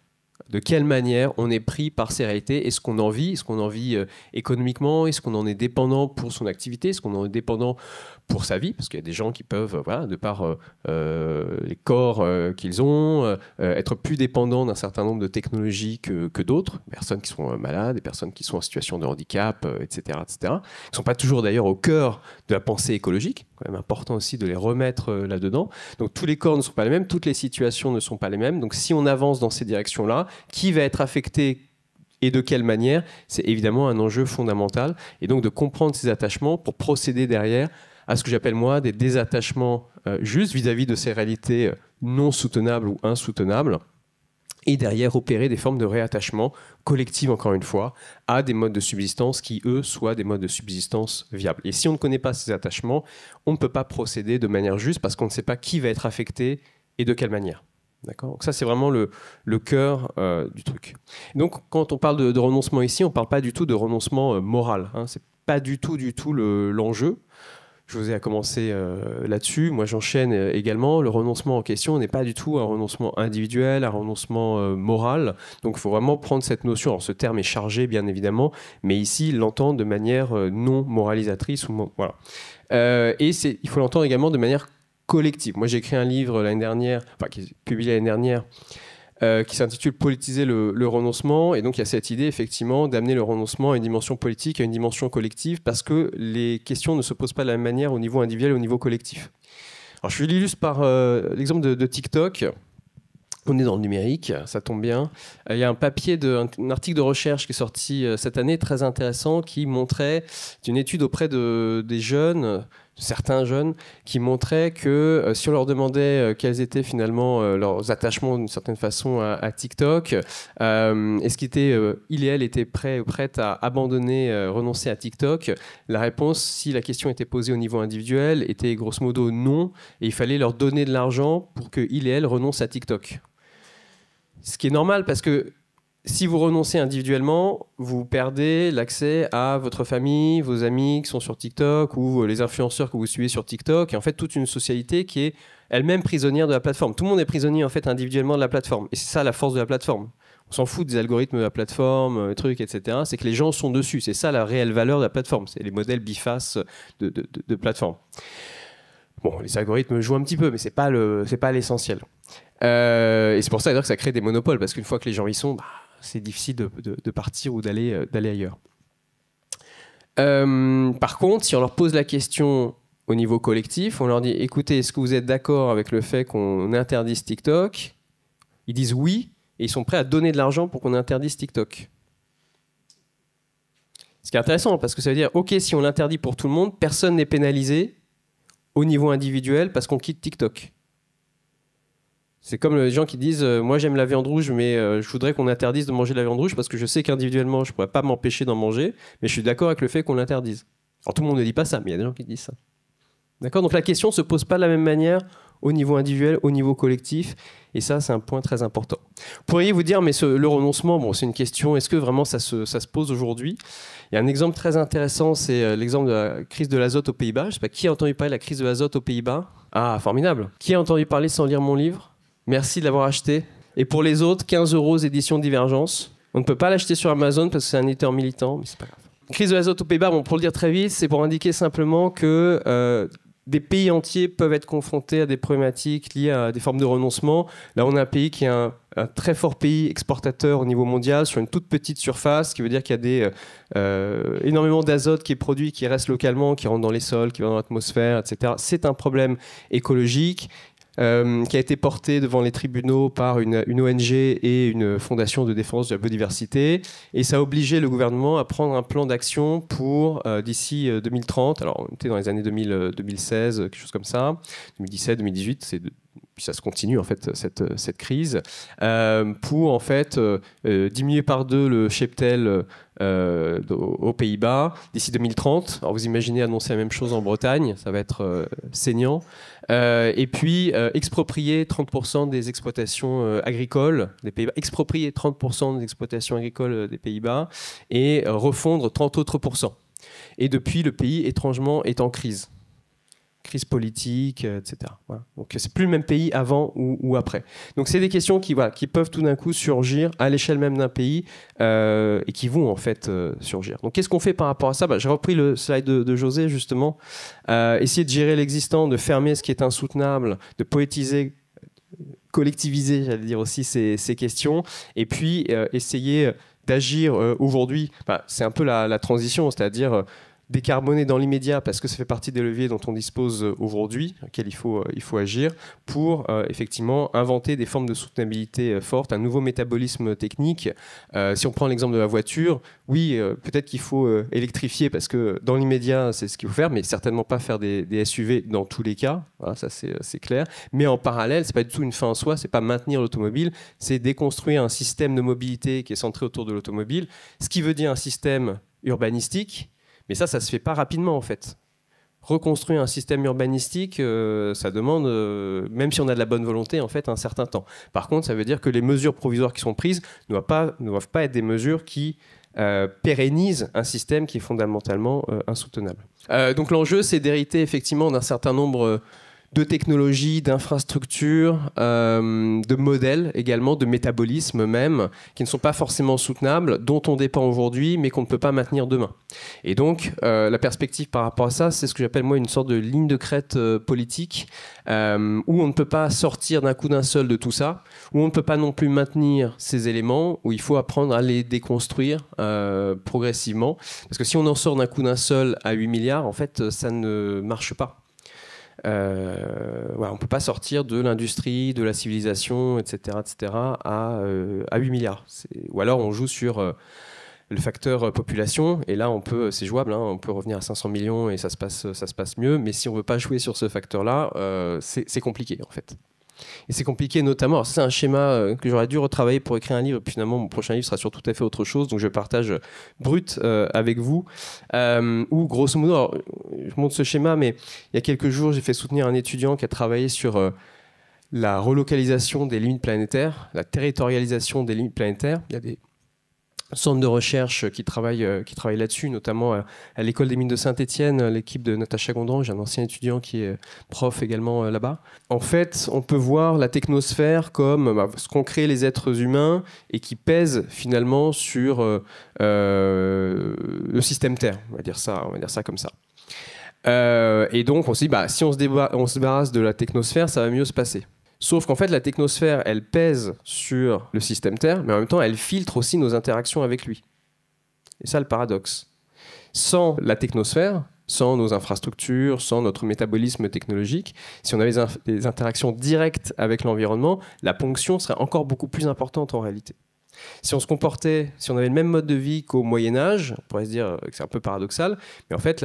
de quelle manière on est pris par ces réalités. Est-ce qu'on en vit? Est-ce qu'on en vit économiquement? Est-ce qu'on en est dépendant pour son activité? Est-ce qu'on en est dépendant pour sa vie? Parce qu'il y a des gens qui peuvent, voilà, de par les corps qu'ils ont, être plus dépendants d'un certain nombre de technologies que d'autres. Personnes qui sont malades, des personnes qui sont en situation de handicap, etc., etc. Qui ne sont pas toujours d'ailleurs au cœur de la pensée écologique. Quand même important aussi de les remettre là-dedans. Donc tous les corps ne sont pas les mêmes, toutes les situations ne sont pas les mêmes. Donc si on avance dans ces directions-là, qui va être affecté et de quelle manière? C'est évidemment un enjeu fondamental. Et donc de comprendre ces attachements pour procéder derrière à ce que j'appelle moi des désattachements justes vis-à-vis de ces réalités non soutenables ou insoutenables, et derrière opérer des formes de réattachement collectif, encore une fois, à des modes de subsistance qui, eux, soient des modes de subsistance viables. Et si on ne connaît pas ces attachements, on ne peut pas procéder de manière juste parce qu'on ne sait pas qui va être affecté et de quelle manière. D'accord ? Donc ça, c'est vraiment le cœur du truc. Donc, quand on parle de renoncement ici, on ne parle pas du tout de renoncement moral. Hein. Ce n'est pas du tout l'enjeu. Je vous ai commencé là-dessus. Moi, j'enchaîne également. Le renoncement en question n'est pas du tout un renoncement individuel, un renoncement moral. Donc, il faut vraiment prendre cette notion. Alors, ce terme est chargé, bien évidemment, mais ici, l'entendre de manière non moralisatrice. Voilà. Et il faut l'entendre également de manière collective. Moi, j'ai écrit un livre l'année dernière, enfin, qui est publié l'année dernière, qui s'intitule « Politiser le renoncement ». Et donc, il y a cette idée, effectivement, d'amener le renoncement à une dimension politique, à une dimension collective, parce que les questions ne se posent pas de la même manière au niveau individuel et au niveau collectif. Alors, je l'illustre par l'exemple de TikTok. On est dans le numérique, ça tombe bien. Il y a un papier, un article de recherche qui est sorti cette année, très intéressant, qui montrait une étude auprès des jeunes, certains jeunes, qui montrait que si on leur demandait quels étaient finalement leurs attachements d'une certaine façon à TikTok, est-ce qu'ils étaient prêts à abandonner, renoncer à TikTok, la réponse, si la question était posée au niveau individuel, était grosso modo non, et il fallait leur donner de l'argent pour qu'ils et elles renoncent à TikTok. Ce qui est normal parce que si vous renoncez individuellement, vous perdez l'accès à votre famille, vos amis qui sont sur TikTok ou les influenceurs que vous suivez sur TikTok, et en fait toute une société qui est elle-même prisonnière de la plateforme. Tout le monde est prisonnier en fait individuellement de la plateforme, et c'est ça la force de la plateforme. On s'en fout des algorithmes de la plateforme, trucs, etc. C'est que les gens sont dessus. C'est ça la réelle valeur de la plateforme. C'est les modèles bifaces de plateforme. Bon, les algorithmes jouent un petit peu, mais c'est pas l'essentiel. Et c'est pour ça d'ailleurs que ça crée des monopoles, parce qu'une fois que les gens y sont, c'est difficile de partir ou d'aller ailleurs. Par contre, si on leur pose la question au niveau collectif, on leur dit, écoutez, est-ce que vous êtes d'accord avec le fait qu'on interdise TikTok? Ils disent oui, et ils sont prêts à donner de l'argent pour qu'on interdise TikTok. Ce qui est intéressant, parce que ça veut dire, ok, si on l'interdit pour tout le monde, personne n'est pénalisé au niveau individuel parce qu'on quitte TikTok. C'est comme les gens qui disent moi j'aime la viande rouge, mais je voudrais qu'on interdise de manger de la viande rouge parce que je sais qu'individuellement je ne pourrais pas m'empêcher d'en manger, mais je suis d'accord avec le fait qu'on l'interdise. Alors tout le monde ne dit pas ça, mais il y a des gens qui disent ça. D'accord ? Donc la question ne se pose pas de la même manière au niveau individuel, au niveau collectif, et ça c'est un point très important. Pourriez vous dire, mais le renoncement, bon, c'est une question, est-ce que vraiment ça se pose aujourd'hui ? Il y a un exemple très intéressant, c'est l'exemple de la crise de l'azote aux Pays-Bas. Je ne sais pas qui a entendu parler de la crise de l'azote aux Pays-Bas. Ah, formidable. Qui a entendu parler sans lire mon livre ? Merci de l'avoir acheté. Et pour les autres, 15 € édition Divergence. On ne peut pas l'acheter sur Amazon parce que c'est un éditeur militant, mais c'est pas grave. Crise de l'azote aux Pays-Bas, bon, pour le dire très vite, c'est pour indiquer simplement que des pays entiers peuvent être confrontés à des problématiques liées à des formes de renoncement. Là, on a un pays qui est un très fort pays exportateur au niveau mondial sur une toute petite surface, ce qui veut dire qu'il y a énormément d'azote qui est produit, qui reste localement, qui rentre dans les sols, qui va dans l'atmosphère, etc. C'est un problème écologique qui a été porté devant les tribunaux par une ONG et une fondation de défense de la biodiversité. Et ça a obligé le gouvernement à prendre un plan d'action pour d'ici 2030. Alors, on était dans les années 2016, quelque chose comme ça. 2017, 2018, puis ça se continue en fait cette crise pour en fait diminuer par 2 le cheptel aux Pays-Bas d'ici 2030. Alors vous imaginez annoncer la même chose en Bretagne, ça va être saignant. Et puis exproprier 30% des exploitations agricoles des Pays-Bas, exproprier 30% des exploitations agricoles des Pays-Bas et refondre 30 autres %. Et depuis, le pays étrangement est en crise crise politique, etc. Voilà. Donc c'est plus le même pays avant ou après. Donc c'est des questions qui peuvent tout d'un coup surgir à l'échelle même d'un pays et qui vont en fait surgir. Donc qu'est-ce qu'on fait par rapport à ça? J'ai repris le slide de José justement. Essayer de gérer l'existant, de fermer ce qui est insoutenable, de poétiser, collectiviser, j'allais dire aussi ces questions, et puis essayer d'agir aujourd'hui. C'est un peu la transition, c'est-à-dire décarboner dans l'immédiat parce que ça fait partie des leviers dont on dispose aujourd'hui, auxquels il faut agir pour effectivement inventer des formes de soutenabilité fortes, un nouveau métabolisme technique. Si on prend l'exemple de la voiture, oui, peut-être qu'il faut électrifier parce que dans l'immédiat, c'est ce qu'il faut faire, mais certainement pas faire des SUV dans tous les cas. Voilà, ça c'est clair. Mais en parallèle, c'est pas du tout une fin en soi, c'est pas maintenir l'automobile, c'est déconstruire un système de mobilité qui est centré autour de l'automobile, ce qui veut dire un système urbanistique. Mais ça se fait pas rapidement en fait. Reconstruire un système urbanistique, ça demande, même si on a de la bonne volonté, en fait, un certain temps. Par contre, ça veut dire que les mesures provisoires qui sont prises ne doivent pas être des mesures qui pérennisent un système qui est fondamentalement insoutenable. Donc l'enjeu, c'est d'hériter effectivement d'un certain nombre de technologies, d'infrastructures, de modèles également, de métabolisme même, qui ne sont pas forcément soutenables, dont on dépend aujourd'hui, mais qu'on ne peut pas maintenir demain. Et donc, la perspective par rapport à ça, c'est ce que j'appelle moi une sorte de ligne de crête politique, où on ne peut pas sortir d'un coup d'un seul de tout ça, où on ne peut pas non plus maintenir ces éléments, où il faut apprendre à les déconstruire progressivement. Parce que si on en sort d'un coup d'un seul à 8 milliards, en fait, ça ne marche pas. On ne peut pas sortir de l'industrie, de la civilisation, etc. à 8 milliards. Ou alors on joue sur le facteur population, et là c'est jouable, hein, on peut revenir à 500 millions et ça se passe mieux, mais si on ne veut pas jouer sur ce facteur-là, c'est compliqué en fait. Et c'est compliqué notamment, c'est un schéma que j'aurais dû retravailler pour écrire un livre, puis finalement mon prochain livre sera sur tout à fait autre chose, donc je partage brut avec vous, où grosso modo, alors, je montre ce schéma, mais il y a quelques jours j'ai fait soutenir un étudiant qui a travaillé sur la relocalisation des limites planétaires, la territorialisation des limites planétaires. Il y a des centre de recherche qui travaille là-dessus, notamment à l'école des mines de Saint-Étienne, l'équipe de Natacha Gondran, j'ai un ancien étudiant qui est prof également là-bas. En fait, on peut voir la technosphère comme ce qu'ont créé les êtres humains et qui pèse finalement sur le système Terre, on va dire ça comme ça. Et donc on se dit, si on se débarrasse de la technosphère, ça va mieux se passer. Sauf qu'en fait, la technosphère, elle pèse sur le système Terre, mais en même temps, elle filtre aussi nos interactions avec lui. Et ça, le paradoxe. Sans la technosphère, sans nos infrastructures, sans notre métabolisme technologique, si on avait des interactions directes avec l'environnement, la ponction serait encore beaucoup plus importante en réalité. Si on avait le même mode de vie qu'au Moyen-Âge, on pourrait se dire que c'est un peu paradoxal, mais en fait,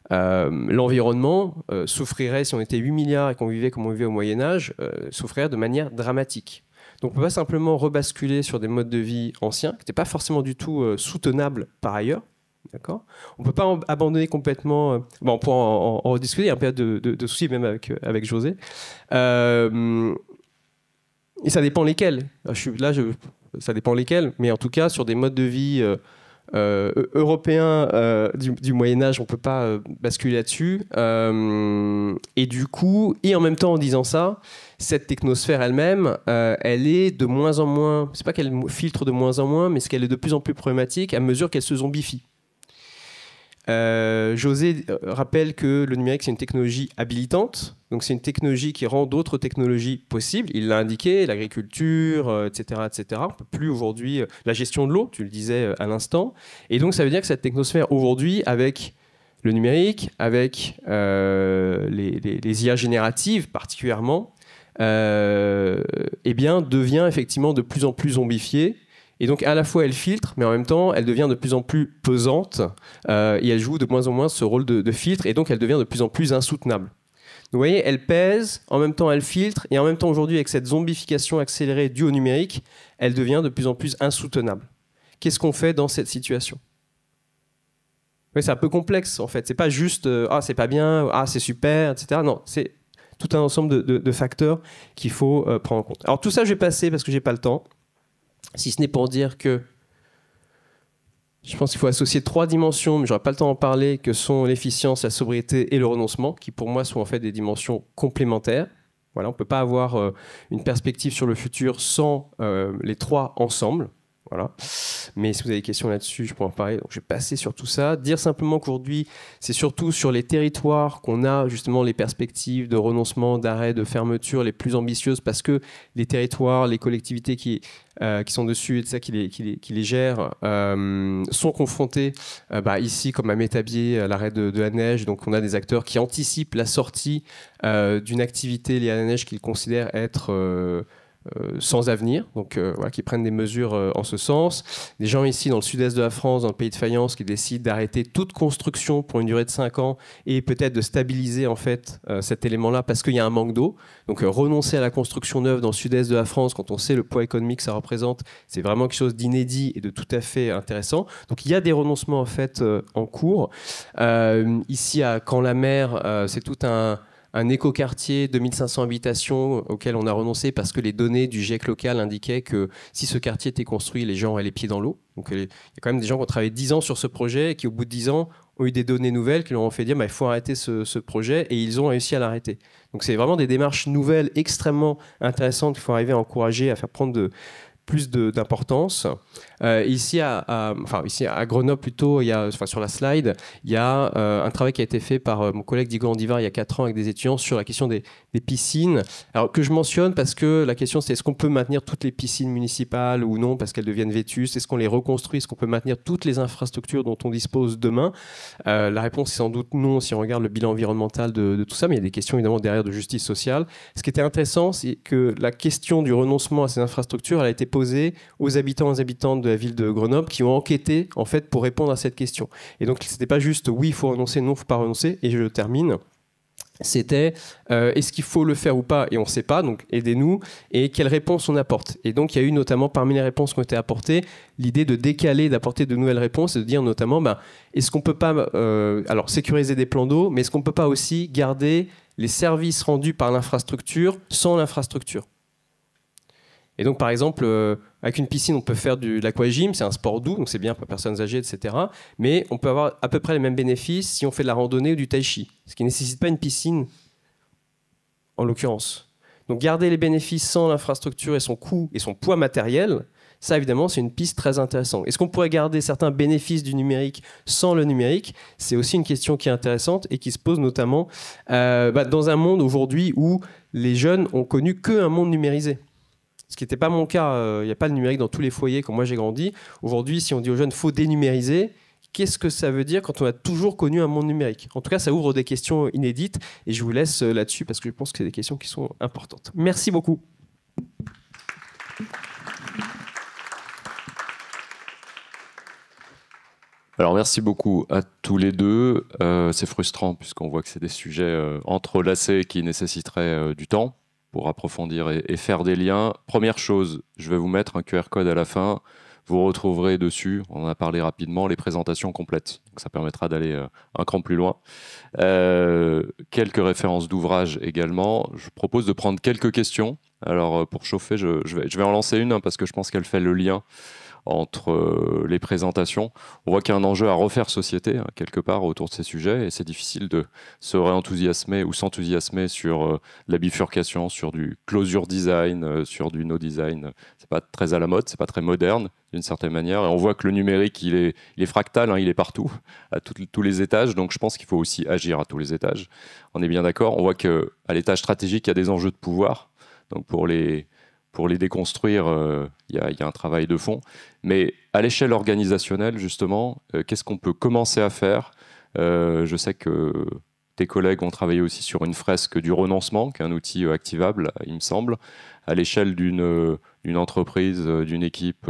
l'environnement souffrirait, si on était 8 milliards et qu'on vivait comme on vivait au Moyen-Âge, souffrirait de manière dramatique. Donc on ne peut pas simplement rebasculer sur des modes de vie anciens, qui n'étaient pas forcément du tout soutenables par ailleurs. D'accord ? On ne peut pas abandonner complètement... on pourra en rediscuter, il y a un peu de soucis même avec José. Et ça dépend lesquels. Ça dépend lesquels, mais en tout cas, sur des modes de vie... européen du Moyen-Âge, on ne peut pas basculer là-dessus. Et du coup, et en même temps en disant ça, cette technosphère elle-même, elle est de moins en moins, c'est pas qu'elle filtre de moins en moins, mais c'est qu'elle est de plus en plus problématique à mesure qu'elle se zombifie. José rappelle que le numérique, c'est une technologie habilitante. Donc c'est une technologie qui rend d'autres technologies possibles. Il l'a indiqué, l'agriculture, etc., etc. On ne peut plus aujourd'hui... la gestion de l'eau, tu le disais à l'instant. Et donc ça veut dire que cette technosphère aujourd'hui, avec le numérique, avec les IA génératives particulièrement, devient effectivement de plus en plus zombifiée. Et donc, à la fois, elle filtre, mais en même temps, elle devient de plus en plus pesante et elle joue de moins en moins ce rôle de filtre, et donc elle devient de plus en plus insoutenable. Vous voyez, elle pèse, en même temps, elle filtre, et en même temps, aujourd'hui, avec cette zombification accélérée due au numérique, elle devient de plus en plus insoutenable. Qu'est-ce qu'on fait dans cette situation ? Oui, c'est un peu complexe, en fait. C'est pas juste « Ah, c'est pas bien »,« Ah, c'est super », etc. Non, c'est tout un ensemble de facteurs qu'il faut prendre en compte. Alors, tout ça, je vais passer parce que j'ai pas le temps. Si ce n'est pour dire que Je pense qu'il faut associer 3 dimensions, mais je n'aurai pas le temps d'en parler, que sont l'efficience, la sobriété et le renoncement, qui pour moi sont en fait des dimensions complémentaires. Voilà, on ne peut pas avoir une perspective sur le futur sans les 3 ensemble. Voilà. Mais si vous avez des questions là-dessus, je pourrais en parler. Donc, je vais passer sur tout ça. Dire simplement qu'aujourd'hui, c'est surtout sur les territoires qu'on a justement les perspectives de renoncement, d'arrêt, de fermeture les plus ambitieuses, parce que les territoires, les collectivités qui sont dessus et ça, qui les gèrent, sont confrontés ici, comme à Métabier, à l'arrêt de la neige. Donc on a des acteurs qui anticipent la sortie d'une activité liée à la neige qu'ils considèrent être sans avenir, donc voilà, qui prennent des mesures en ce sens. Des gens ici dans le sud-est de la France, dans le pays de Fayence, qui décident d'arrêter toute construction pour une durée de 5 ans et peut-être de stabiliser en fait cet élément-là parce qu'il y a un manque d'eau. Donc renoncer à la construction neuve dans le sud-est de la France, quand on sait le poids économique que ça représente, c'est vraiment quelque chose d'inédit et de tout à fait intéressant. Donc il y a des renoncements en fait en cours. Ici à Caen-la-Mer, c'est tout un écoquartier, 2500 habitations auquel on a renoncé parce que les données du GIEC local indiquaient que si ce quartier était construit, les gens auraient les pieds dans l'eau. Donc il y a quand même des gens qui ont travaillé 10 ans sur ce projet et qui, au bout de 10 ans, ont eu des données nouvelles qui leur ont fait dire il faut arrêter ce projet, et ils ont réussi à l'arrêter. Donc c'est vraiment des démarches nouvelles extrêmement intéressantes qu'il faut arriver à encourager, à faire prendre plus d'importance. Ici à Grenoble, plutôt, sur la slide, il y a un travail qui a été fait par mon collègue Diego Andivar il y a 4 ans avec des étudiants sur la question des piscines. Alors, que je mentionne parce que la question, c'est est-ce qu'on peut maintenir toutes les piscines municipales ou non parce qu'elles deviennent vétustes? Est-ce qu'on les reconstruit? Est-ce qu'on peut maintenir toutes les infrastructures dont on dispose demain? La réponse est sans doute non si on regarde le bilan environnemental de tout ça, mais il y a des questions évidemment derrière de justice sociale. Ce qui était intéressant, c'est que la question du renoncement à ces infrastructures, elle a été posée aux habitants et aux habitantes de la ville de Grenoble qui ont enquêté en fait pour répondre à cette question. Et donc c'était pas juste oui il faut renoncer, non il faut pas renoncer. Et je termine. C'était est-ce qu'il faut le faire ou pas, et on ne sait pas, donc aidez-nous, et quelles réponses on apporte. Et donc il y a eu notamment parmi les réponses qui ont été apportées l'idée de décaler, d'apporter de nouvelles réponses, et de dire notamment est-ce qu'on peut pas alors sécuriser des plans d'eau, mais est-ce qu'on peut pas aussi garder les services rendus par l'infrastructure sans l'infrastructure? Et donc, par exemple, avec une piscine, on peut faire de l'aquagym, c'est un sport doux, donc c'est bien pour les personnes âgées, etc. Mais on peut avoir à peu près les mêmes bénéfices si on fait de la randonnée ou du tai chi, ce qui ne nécessite pas une piscine, en l'occurrence. Donc, garder les bénéfices sans l'infrastructure et son coût et son poids matériel, ça, évidemment, c'est une piste très intéressante. Est-ce qu'on pourrait garder certains bénéfices du numérique sans le numérique? C'est aussi une question qui est intéressante et qui se pose notamment dans un monde aujourd'hui où les jeunes ont connu qu'un monde numérisé. Ce qui n'était pas mon cas, il n'y a pas de numérique dans tous les foyers quand moi j'ai grandi. Aujourd'hui, si on dit aux jeunes « faut dénumériser », qu'est-ce que ça veut dire quand on a toujours connu un monde numérique? En tout cas, ça ouvre des questions inédites et je vous laisse là-dessus parce que je pense que c'est des questions qui sont importantes. Merci beaucoup. Alors merci beaucoup à tous les deux. C'est frustrant puisqu'on voit que c'est des sujets entrelacés qui nécessiteraient du temps pour approfondir et faire des liens. Première chose, je vais vous mettre un QR code à la fin. Vous retrouverez dessus, on en a parlé rapidement, les présentations complètes. Donc ça permettra d'aller un cran plus loin. Quelques références d'ouvrages également. Je propose de prendre quelques questions. Alors pour chauffer, je vais en lancer une parce que je pense qu'elle fait le lien entre les présentations. On voit qu'il y a un enjeu à refaire société, quelque part, autour de ces sujets, et c'est difficile de se réenthousiasmer ou s'enthousiasmer sur la bifurcation, sur du closure design, sur du no design. C'est pas très à la mode, c'est pas très moderne, d'une certaine manière, et on voit que le numérique, il est fractal, il est partout, à tous les étages, donc je pense qu'il faut aussi agir à tous les étages. On est bien d'accord. On voit qu'à l'étage stratégique, il y a des enjeux de pouvoir, donc pour les déconstruire, il y a un travail de fond. Mais à l'échelle organisationnelle, justement, qu'est-ce qu'on peut commencer à faire? Je sais que tes collègues ont travaillé aussi sur une fresque du renoncement, qui est un outil activable, il me semble. À l'échelle d'une entreprise, d'une équipe,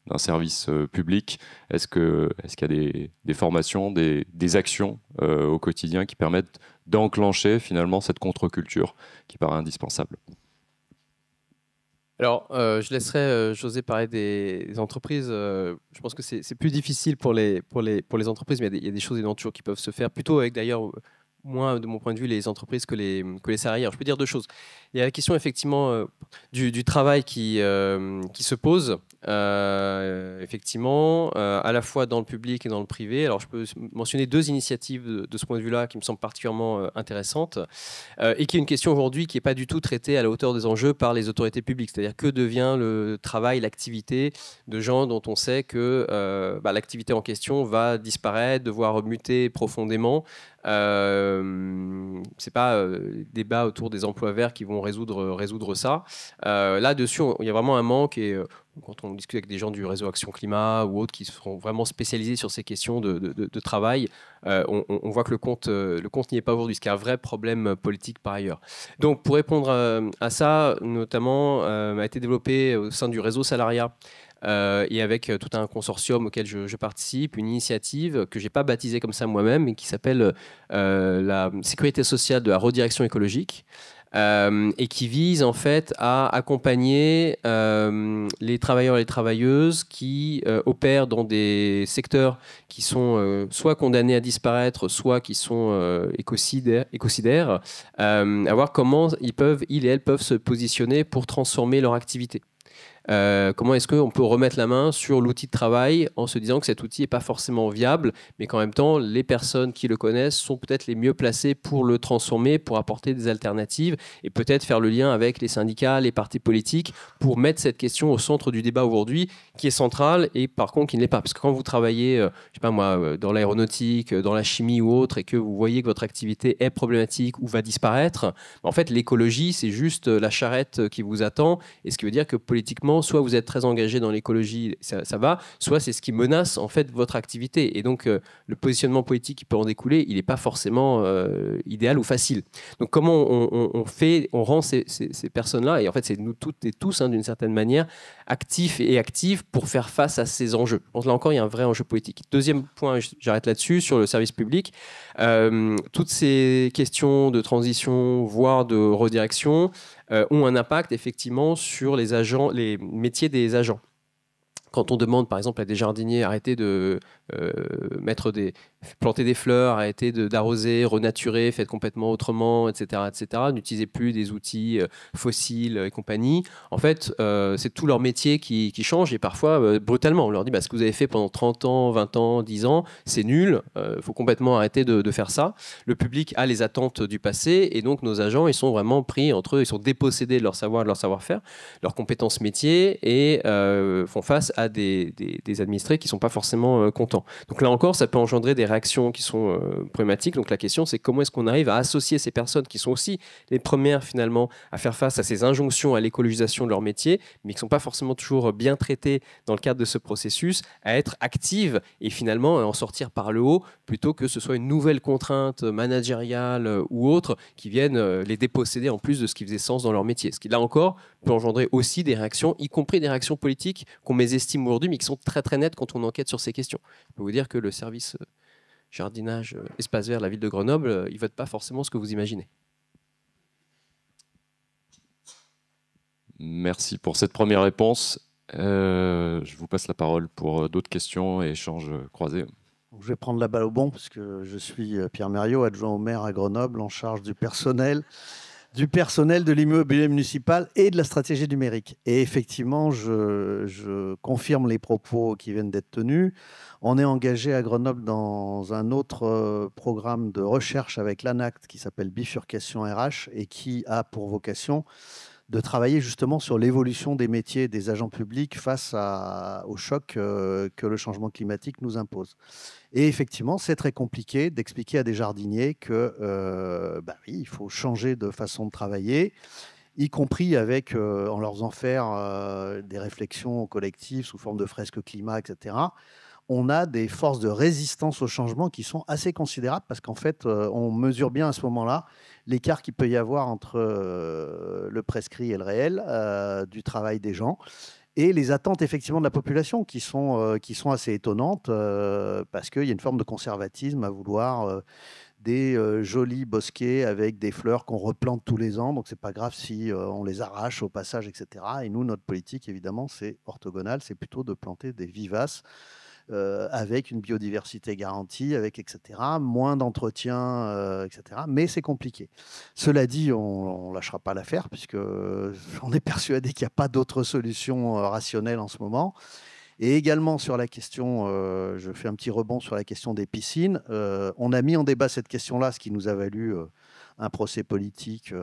d'un service public, est-ce qu'il y a des formations, des actions au quotidien qui permettent d'enclencher finalement cette contre-culture qui paraît indispensable? Alors, je laisserai José parler des entreprises. Je pense que c'est plus difficile pour les entreprises, mais il y a des choses évidemment toujours qui peuvent se faire, plutôt avec d'ailleurs moins, de mon point de vue, les entreprises que les salariés. Alors, je peux dire deux choses. Il y a la question, effectivement, du travail qui se pose, effectivement, à la fois dans le public et dans le privé. Alors, je peux mentionner deux initiatives de ce point de vue-là qui me semblent particulièrement intéressantes, et qui est une question aujourd'hui qui n'est pas du tout traitée à la hauteur des enjeux par les autorités publiques. C'est-à-dire, que devient le travail, l'activité de gens dont on sait que l'activité en question va disparaître, devoir muter profondément. C'est pas débat autour des emplois verts qui vont résoudre ça. Là-dessus, il y a vraiment un manque, et quand on discute avec des gens du réseau Action Climat ou autres qui seront vraiment spécialisés sur ces questions de travail, on voit que le compte n'y est pas aujourd'hui, ce qui est un vrai problème politique par ailleurs. Donc, pour répondre à ça, notamment, a été développé au sein du réseau Salariat, et avec tout un consortium auquel je participe, une initiative que je n'ai pas baptisée comme ça moi-même, mais qui s'appelle la sécurité sociale de la redirection écologique, et qui vise en fait à accompagner les travailleurs et les travailleuses qui opèrent dans des secteurs qui sont soit condamnés à disparaître, soit qui sont écocidaires, à voir comment ils et elles peuvent se positionner pour transformer leur activité. Comment est-ce qu'on peut remettre la main sur l'outil de travail en se disant que cet outil n'est pas forcément viable, mais qu'en même temps, les personnes qui le connaissent sont peut-être les mieux placées pour le transformer, pour apporter des alternatives, et peut-être faire le lien avec les syndicats, les partis politiques, pour mettre cette question au centre du débat aujourd'hui, qui est centrale, et par contre qui ne l'est pas. Parce que quand vous travaillez, je sais pas moi, dans l'aéronautique, dans la chimie ou autre, et que vous voyez que votre activité est problématique ou va disparaître, en fait, l'écologie, c'est juste la charrette qui vous attend, et ce qui veut dire que politiquement, soit vous êtes très engagé dans l'écologie, ça va, soit c'est ce qui menace en fait votre activité. Et donc le positionnement politique qui peut en découler, il n'est pas forcément idéal ou facile. Donc comment on rend ces personnes-là, et en fait c'est nous toutes et tous d'une certaine manière, actifs et actives pour faire face à ces enjeux. Donc là encore, il y a un vrai enjeu politique. Deuxième point, j'arrête là-dessus, sur le service public. Toutes ces questions de transition, voire de redirection, ont un impact effectivement sur les métiers des agents. Quand on demande par exemple à des jardiniers arrêtez de planter des fleurs, arrêtez d'arroser, renaturer, faites complètement autrement, etc., n'utilisez plus des outils fossiles et compagnie. En fait, c'est tout leur métier qui change, et parfois brutalement. On leur dit ce que vous avez fait pendant 30 ans, 20 ans, 10 ans, c'est nul, faut complètement arrêter de faire ça. Le public a les attentes du passé, et donc nos agents, ils sont vraiment pris entre eux, ils sont dépossédés de leur savoir, de leur savoir-faire, leurs compétences métiers, et font face à des administrés qui ne sont pas forcément contents. Donc là encore, ça peut engendrer des réactions qui sont problématiques. Donc la question, c'est comment est-ce qu'on arrive à associer ces personnes qui sont aussi les premières finalement à faire face à ces injonctions à l'écologisation de leur métier, mais qui ne sont pas forcément toujours bien traitées dans le cadre de ce processus, à être actives et finalement à en sortir par le haut, plutôt que ce soit une nouvelle contrainte managériale ou autre qui vienne les déposséder en plus de ce qui faisait sens dans leur métier. Ce qui là encore peut engendrer aussi des réactions, y compris des réactions politiques qu'on mésestime aujourd'hui, mais qui sont très très nettes quand on enquête sur ces questions. Je peux vous dire que le service jardinage, espace vert de la ville de Grenoble, il ne vote pas forcément ce que vous imaginez. Merci pour cette première réponse. Je vous passe la parole pour d'autres questions et échanges croisés. Je vais prendre la balle au bon, parce que je suis Pierre Mériot, adjoint au maire à Grenoble, en charge du personnel de l'immobilier municipal et de la stratégie numérique. Et effectivement, je confirme les propos qui viennent d'être tenus. On est engagé à Grenoble dans un autre programme de recherche avec l'ANACT qui s'appelle Bifurcation RH et qui a pour vocation de travailler justement sur l'évolution des métiers des agents publics face au choc que le changement climatique nous impose. Et effectivement, c'est très compliqué d'expliquer à des jardiniers que oui, il faut changer de façon de travailler, y compris avec, en leur faisant faire des réflexions collectives sous forme de fresques climat, etc. On a des forces de résistance au changement qui sont assez considérables, parce qu'en fait, on mesure bien à ce moment-là l'écart qu'il peut y avoir entre le prescrit et le réel du travail des gens, et les attentes effectivement de la population qui sont assez étonnantes, parce qu'il y a une forme de conservatisme à vouloir des jolis bosquets avec des fleurs qu'on replante tous les ans, donc c'est pas grave si on les arrache au passage, etc. Et nous, notre politique, évidemment, c'est orthogonal, c'est plutôt de planter des vivaces avec une biodiversité garantie, avec etc. Moins d'entretien, etc. Mais c'est compliqué. Cela dit, on ne lâchera pas l'affaire, puisque on est persuadé qu'il n'y a pas d'autre solution rationnelle en ce moment. Et également sur la question, je fais un petit rebond sur la question des piscines. On a mis en débat cette question-là, ce qui nous a valu un procès politique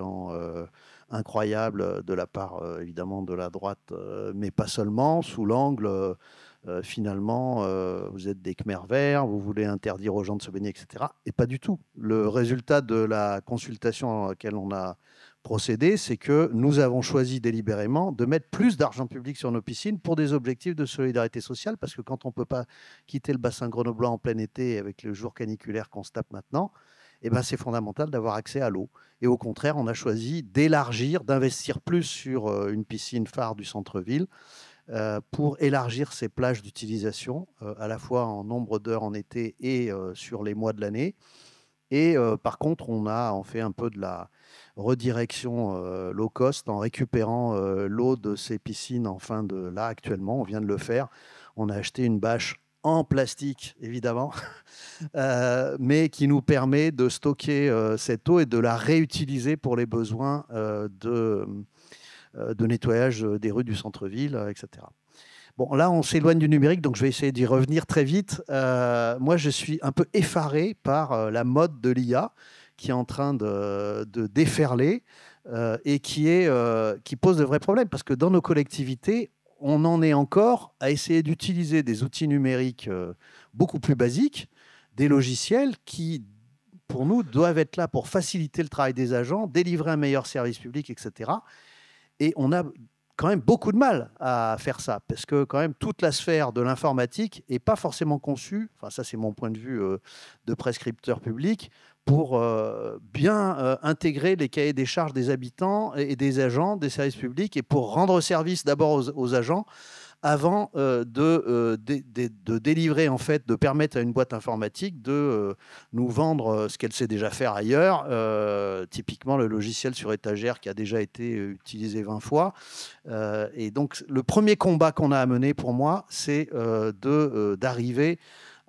incroyable de la part évidemment de la droite, mais pas seulement, sous l'angle finalement vous êtes des Khmers verts, vous voulez interdire aux gens de se baigner, etc. Et pas du tout. Le résultat de la consultation à laquelle on a procédé, c'est que nous avons choisi délibérément de mettre plus d'argent public sur nos piscines pour des objectifs de solidarité sociale, parce que quand on ne peut pas quitter le bassin grenoblois en plein été avec le jour caniculaire qu'on se tape maintenant, eh ben, c'est fondamental d'avoir accès à l'eau. Et au contraire, on a choisi d'élargir, d'investir plus sur une piscine phare du centre-ville pour élargir ses plages d'utilisation, à la fois en nombre d'heures en été et sur les mois de l'année. Et par contre, on fait un peu de la redirection low cost en récupérant l'eau de ces piscines en fin de... Là, actuellement, on vient de le faire. On a acheté une bâche en plastique, évidemment, mais qui nous permet de stocker cette eau et de la réutiliser pour les besoins de nettoyage des rues du centre-ville, etc. Bon, là, on s'éloigne du numérique, donc je vais essayer d'y revenir très vite. Moi, je suis un peu effaré par la mode de l'IA qui est en train de déferler et qui pose de vrais problèmes. Parce que dans nos collectivités, on en est encore à essayer d'utiliser des outils numériques beaucoup plus basiques, des logiciels qui, pour nous, doivent être là pour faciliter le travail des agents, délivrer un meilleur service public, etc. Et on a quand même beaucoup de mal à faire ça, parce que quand même toute la sphère de l'informatique n'est pas forcément conçue, enfin ça c'est mon point de vue de prescripteur public, pour bien intégrer les cahiers des charges des habitants et des agents des services publics, et pour rendre service d'abord aux agents, avant de délivrer, en fait, de permettre à une boîte informatique de nous vendre ce qu'elle sait déjà faire ailleurs, typiquement le logiciel sur étagère qui a déjà été utilisé 20 fois. Et donc, le premier combat qu'on a à mener, pour moi, c'est d'arriver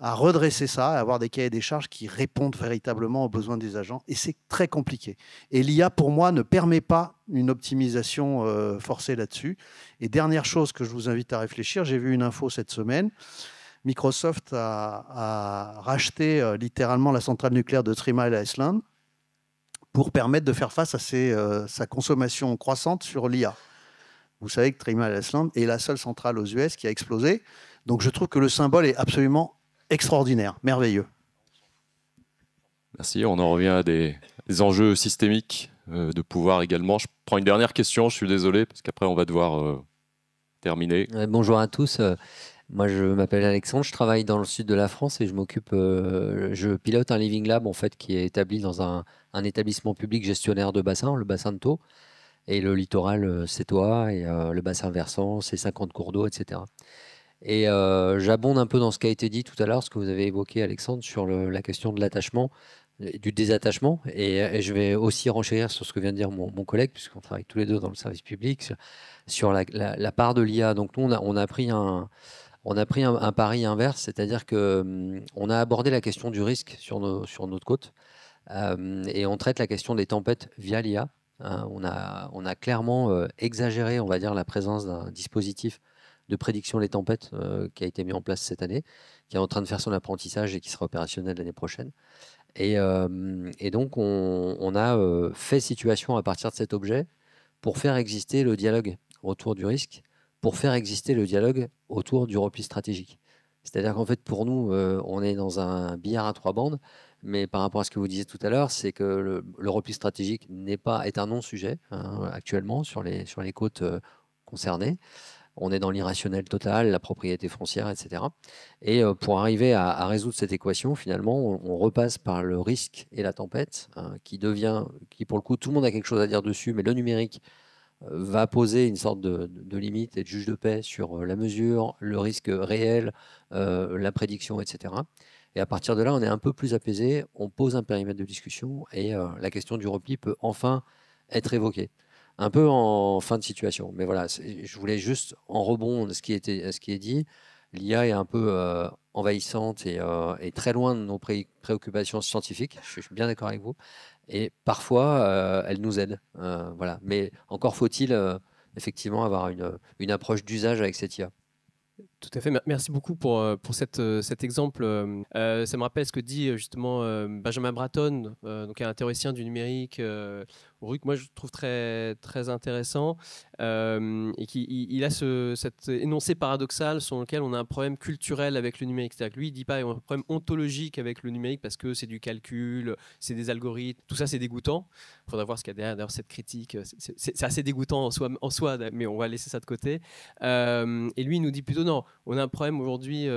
à redresser ça, à avoir des cahiers des charges qui répondent véritablement aux besoins des agents. Et c'est très compliqué. Et l'IA, pour moi, ne permet pas une optimisation forcée là-dessus. Et dernière chose que je vous invite à réfléchir, j'ai vu une info cette semaine. Microsoft a racheté littéralement la centrale nucléaire de 3 Mile Island pour permettre de faire face à sa consommation croissante sur l'IA. Vous savez que 3 Mile Island est la seule centrale aux US qui a explosé. Donc je trouve que le symbole est absolument extraordinaire, merveilleux. Merci, on en revient à des enjeux systémiques de pouvoir également. Je prends une dernière question, je suis désolé, parce qu'après on va devoir terminer. Bonjour à tous, moi je m'appelle Alexandre, je travaille dans le sud de la France et je pilote un living lab en fait, qui est établi dans un établissement public gestionnaire de bassin, le bassin de Thau, et le littoral sétois, et le bassin versant, c'est 50 cours d'eau, etc. Et j'abonde un peu dans ce qui a été dit tout à l'heure, ce que vous avez évoqué, Alexandre, sur la question de l'attachement, du désattachement. Et je vais aussi renchérir sur ce que vient de dire mon collègue, puisqu'on travaille tous les deux dans le service public, sur la part de l'IA. Donc nous, on a pris un pari inverse, c'est-à-dire qu'on a abordé la question du risque sur notre côte, et on traite la question des tempêtes via l'IA. On a clairement exagéré, on va dire, la présence d'un dispositif de prédiction des tempêtes qui a été mis en place cette année, qui est en train de faire son apprentissage et qui sera opérationnel l'année prochaine. Et donc, on a fait situation à partir de cet objet pour faire exister le dialogue autour du risque, pour faire exister le dialogue autour du repli stratégique. C'est-à-dire qu'en fait, pour nous, on est dans un billard à 3 bandes, mais par rapport à ce que vous disiez tout à l'heure, c'est que le repli stratégique est un non-sujet actuellement sur les côtes concernées. On est dans l'irrationnel total, la propriété foncière, etc. Et pour arriver à résoudre cette équation, finalement, on repasse par le risque et la tempête, qui pour le coup, tout le monde a quelque chose à dire dessus, mais le numérique va poser une sorte de limite et de juge de paix sur la mesure, le risque réel, la prédiction, etc. Et à partir de là, on est un peu plus apaisé, on pose un périmètre de discussion et la question du repli peut enfin être évoquée. Un peu en fin de situation. Mais voilà, je voulais juste, en rebond de ce qui est dit, l'IA est un peu envahissante et très loin de nos préoccupations scientifiques. Je suis bien d'accord avec vous. Et parfois, elle nous aide. Voilà. Mais encore faut-il effectivement avoir une approche d'usage avec cette IA. Tout à fait. Merci beaucoup pour cet exemple. Ça me rappelle ce que dit justement Benjamin Bratton, donc un théoricien du numérique, que moi je trouve très, très intéressant, et il a cet énoncé paradoxal selon lequel on a un problème culturel avec le numérique. C'est-à-dire que lui, il ne dit pas qu'on a un problème ontologique avec le numérique parce que c'est du calcul, c'est des algorithmes, tout ça c'est dégoûtant. Il faudra voir ce qu'il y a derrière cette critique. C'est assez dégoûtant en soi, mais on va laisser ça de côté. Et lui, il nous dit plutôt non, on a un problème aujourd'hui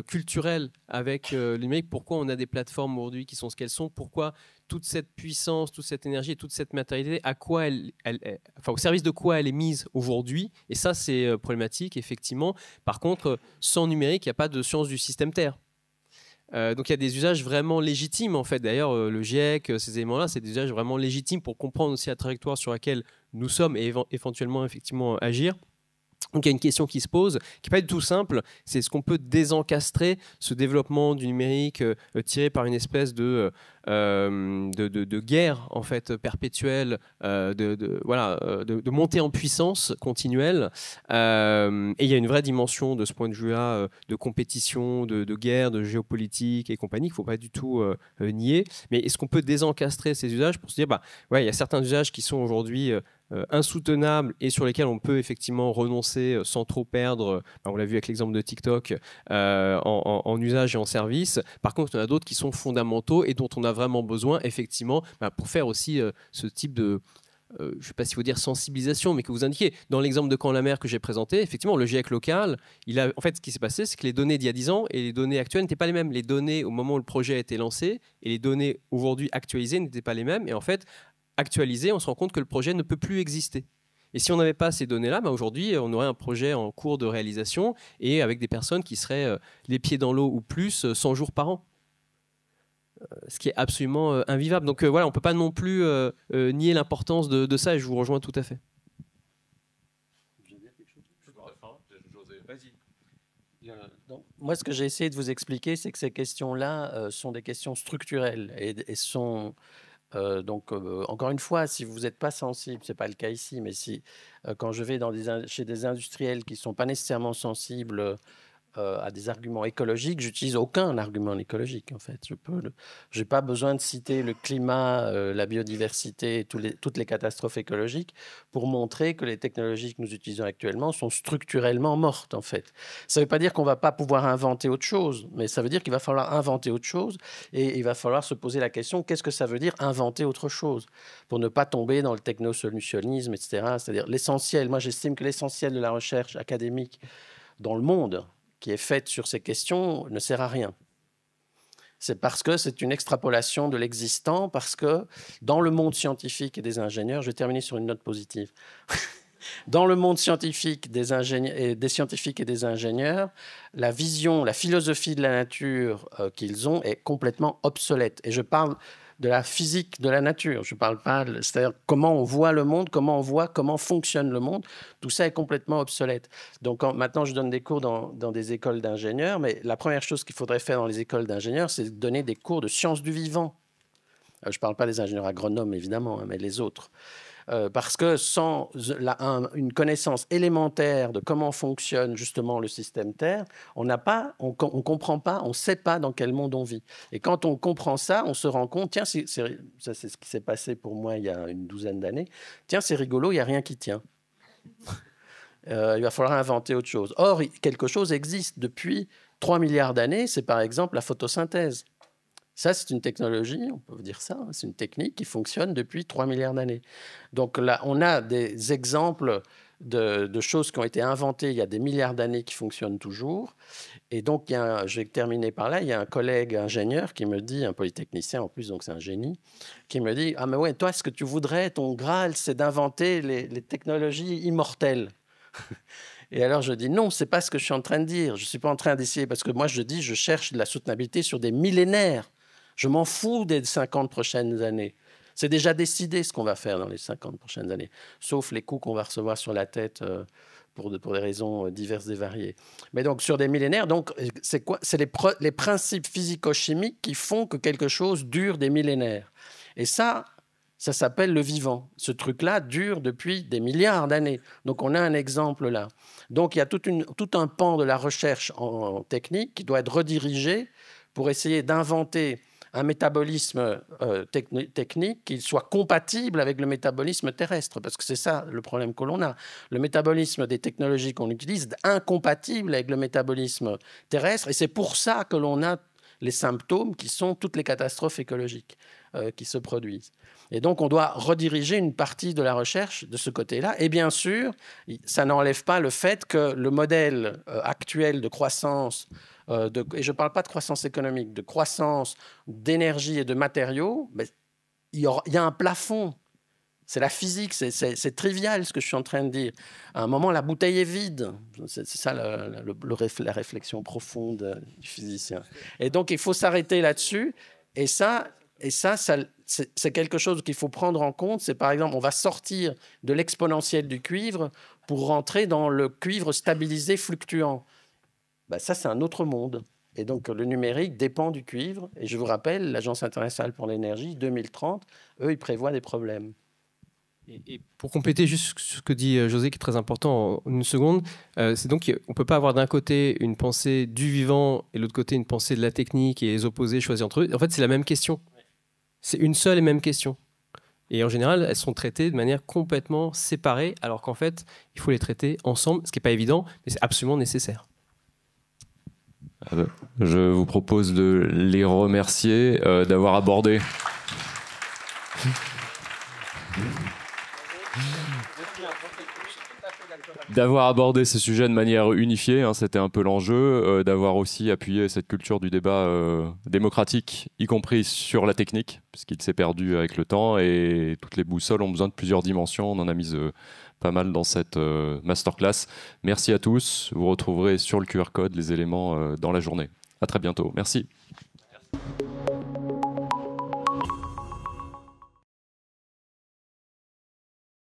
culturel avec le numérique. Pourquoi on a des plateformes aujourd'hui qui sont ce qu'elles sont? Pourquoi toute cette puissance, toute cette énergie et toute cette matérialité, au service de quoi elle est mise aujourd'hui? Et ça, c'est problématique, effectivement. Par contre, sans numérique, il n'y a pas de science du système Terre. Donc il y a des usages vraiment légitimes, en fait. D'ailleurs, le GIEC, ces éléments-là, c'est des usages vraiment légitimes pour comprendre aussi la trajectoire sur laquelle nous sommes et éventuellement, effectivement, agir. Donc il y a une question qui se pose, qui n'est pas du tout simple, c'est est-ce qu'on peut désencastrer ce développement du numérique tiré par une espèce de guerre en fait, perpétuelle, de montée en puissance continuelle. Et il y a une vraie dimension de ce point de vue-là, de compétition, de guerre, de géopolitique et compagnie, qu'il ne faut pas du tout nier. Mais est-ce qu'on peut désencastrer ces usages pour se dire, il y a certains usages qui sont aujourd'hui insoutenables et sur lesquels on peut effectivement renoncer sans trop perdre, on l'a vu avec l'exemple de TikTok, en usage et en service. Par contre, il y en a d'autres qui sont fondamentaux et dont on a vraiment besoin effectivement pour faire aussi ce type de je ne sais pas s'il faut dire sensibilisation, mais que vous indiquez. Dans l'exemple de Caen-la-Mer que j'ai présenté, effectivement, le GIEC local, en fait, ce qui s'est passé, c'est que les données d'il y a 10 ans et les données actuelles n'étaient pas les mêmes. Les données au moment où le projet a été lancé et les données aujourd'hui actualisées n'étaient pas les mêmes. Et en fait, actualisées, on se rend compte que le projet ne peut plus exister. Et si on n'avait pas ces données-là, aujourd'hui, on aurait un projet en cours de réalisation et avec des personnes qui seraient les pieds dans l'eau ou plus 100 jours par an. Ce qui est absolument invivable. Donc voilà, on ne peut pas non plus nier l'importance de ça et je vous rejoins tout à fait. Donc, moi, ce que j'ai essayé de vous expliquer, c'est que ces questions-là sont des questions structurelles et sont... encore une fois, si vous n'êtes pas sensible, ce n'est pas le cas ici, mais si quand je vais chez des industriels qui ne sont pas nécessairement sensibles à des arguments écologiques, j'utilise aucun argument écologique en fait. Je n'ai pas besoin de citer le climat, la biodiversité, toutes les catastrophes écologiques pour montrer que les technologies que nous utilisons actuellement sont structurellement mortes en fait. Ça ne veut pas dire qu'on ne va pas pouvoir inventer autre chose, mais ça veut dire qu'il va falloir inventer autre chose et il va falloir se poser la question qu'est-ce que ça veut dire inventer autre chose pour ne pas tomber dans le technosolutionnisme, etc. C'est-à-dire l'essentiel, moi j'estime que l'essentiel de la recherche académique dans le monde qui est faite sur ces questions ne sert à rien. C'est parce que c'est une extrapolation de l'existant, parce que dans le monde scientifique et des ingénieurs, je vais terminer sur une note positive, dans le monde scientifique des scientifiques et des ingénieurs, la vision, la philosophie de la nature qu'ils ont est complètement obsolète. Et je parle de la physique de la nature. Je ne parle pas, c'est-à-dire comment on voit le monde, comment fonctionne le monde. Tout ça est complètement obsolète. Donc maintenant, je donne des cours dans des écoles d'ingénieurs, mais la première chose qu'il faudrait faire dans les écoles d'ingénieurs, c'est donner des cours de sciences du vivant. Je ne parle pas des ingénieurs agronomes, évidemment, mais les autres. Parce que sans une connaissance élémentaire de comment fonctionne justement le système Terre, on comprend pas, on ne sait pas dans quel monde on vit. Et quand on comprend ça, on se rend compte, tiens, ça c'est ce qui s'est passé pour moi il y a une douzaine d'années, tiens, c'est rigolo, il n'y a rien qui tient. Il va falloir inventer autre chose. Or, quelque chose existe depuis 3 milliards d'années, c'est par exemple la photosynthèse. Ça, c'est une technologie, on peut dire ça, c'est une technique qui fonctionne depuis 3 milliards d'années. Donc là, on a des exemples de choses qui ont été inventées il y a des milliards d'années qui fonctionnent toujours. Et donc, je vais terminer par là, il y a un collègue ingénieur qui me dit, un polytechnicien en plus, donc c'est un génie, qui me dit « Ah mais ouais, toi, ce que tu voudrais, ton Graal, c'est d'inventer les technologies immortelles. » Et alors je dis non, c'est pas ce que je suis en train de dire. Je suis pas en train d'essayer, parce que moi je dis, je cherche de la soutenabilité sur des millénaires. Je m'en fous des 50 prochaines années. C'est déjà décidé ce qu'on va faire dans les 50 prochaines années, sauf les coups qu'on va recevoir sur la tête pour des raisons diverses et variées. Mais donc, sur des millénaires, c'est quoi? C'est les principes physico-chimiques qui font que quelque chose dure des millénaires. Et ça s'appelle le vivant. Ce truc-là dure depuis des milliards d'années. Donc, on a un exemple là. Donc, il y a tout un pan de la recherche en technique qui doit être redirigé pour essayer d'inventer un métabolisme technique qui soit compatible avec le métabolisme terrestre, parce que c'est ça le problème que l'on a. Le métabolisme des technologies qu'on utilise est incompatible avec le métabolisme terrestre, et c'est pour ça que l'on a les symptômes qui sont toutes les catastrophes écologiques qui se produisent. Et donc, on doit rediriger une partie de la recherche de ce côté-là. Et bien sûr, ça n'enlève pas le fait que le modèle actuel de croissance, et je ne parle pas de croissance économique, de croissance d'énergie et de matériaux, mais il y a un plafond. C'est la physique, c'est trivial ce que je suis en train de dire. À un moment, la bouteille est vide. C'est ça la réflexion profonde du physicien. Et donc, il faut s'arrêter là-dessus. Et ça c'est quelque chose qu'il faut prendre en compte. C'est par exemple, on va sortir de l'exponentiel du cuivre pour rentrer dans le cuivre stabilisé fluctuant. Ben, ça, c'est un autre monde. Et donc, le numérique dépend du cuivre. Et je vous rappelle, l'Agence internationale pour l'énergie, 2030, eux, ils prévoient des problèmes. Et pour compléter juste ce que dit José, qui est très important en une seconde, c'est donc qu'on ne peut pas avoir d'un côté une pensée du vivant et de l'autre côté une pensée de la technique et les opposer, choisir entre eux. En fait, c'est la même question. C'est une seule et même question. Et en général, elles sont traitées de manière complètement séparée, alors qu'en fait, il faut les traiter ensemble, ce qui n'est pas évident, mais c'est absolument nécessaire. Je vous propose de les remercier d'avoir abordé... d'avoir abordé ces sujets de manière unifiée, hein, c'était un peu l'enjeu, d'avoir aussi appuyé cette culture du débat démocratique, y compris sur la technique, puisqu'il s'est perdu avec le temps, et toutes les boussoles ont besoin de plusieurs dimensions. On en a mis pas mal dans cette masterclass. Merci à tous. Vous retrouverez sur le QR code les éléments dans la journée. À très bientôt. Merci. Merci.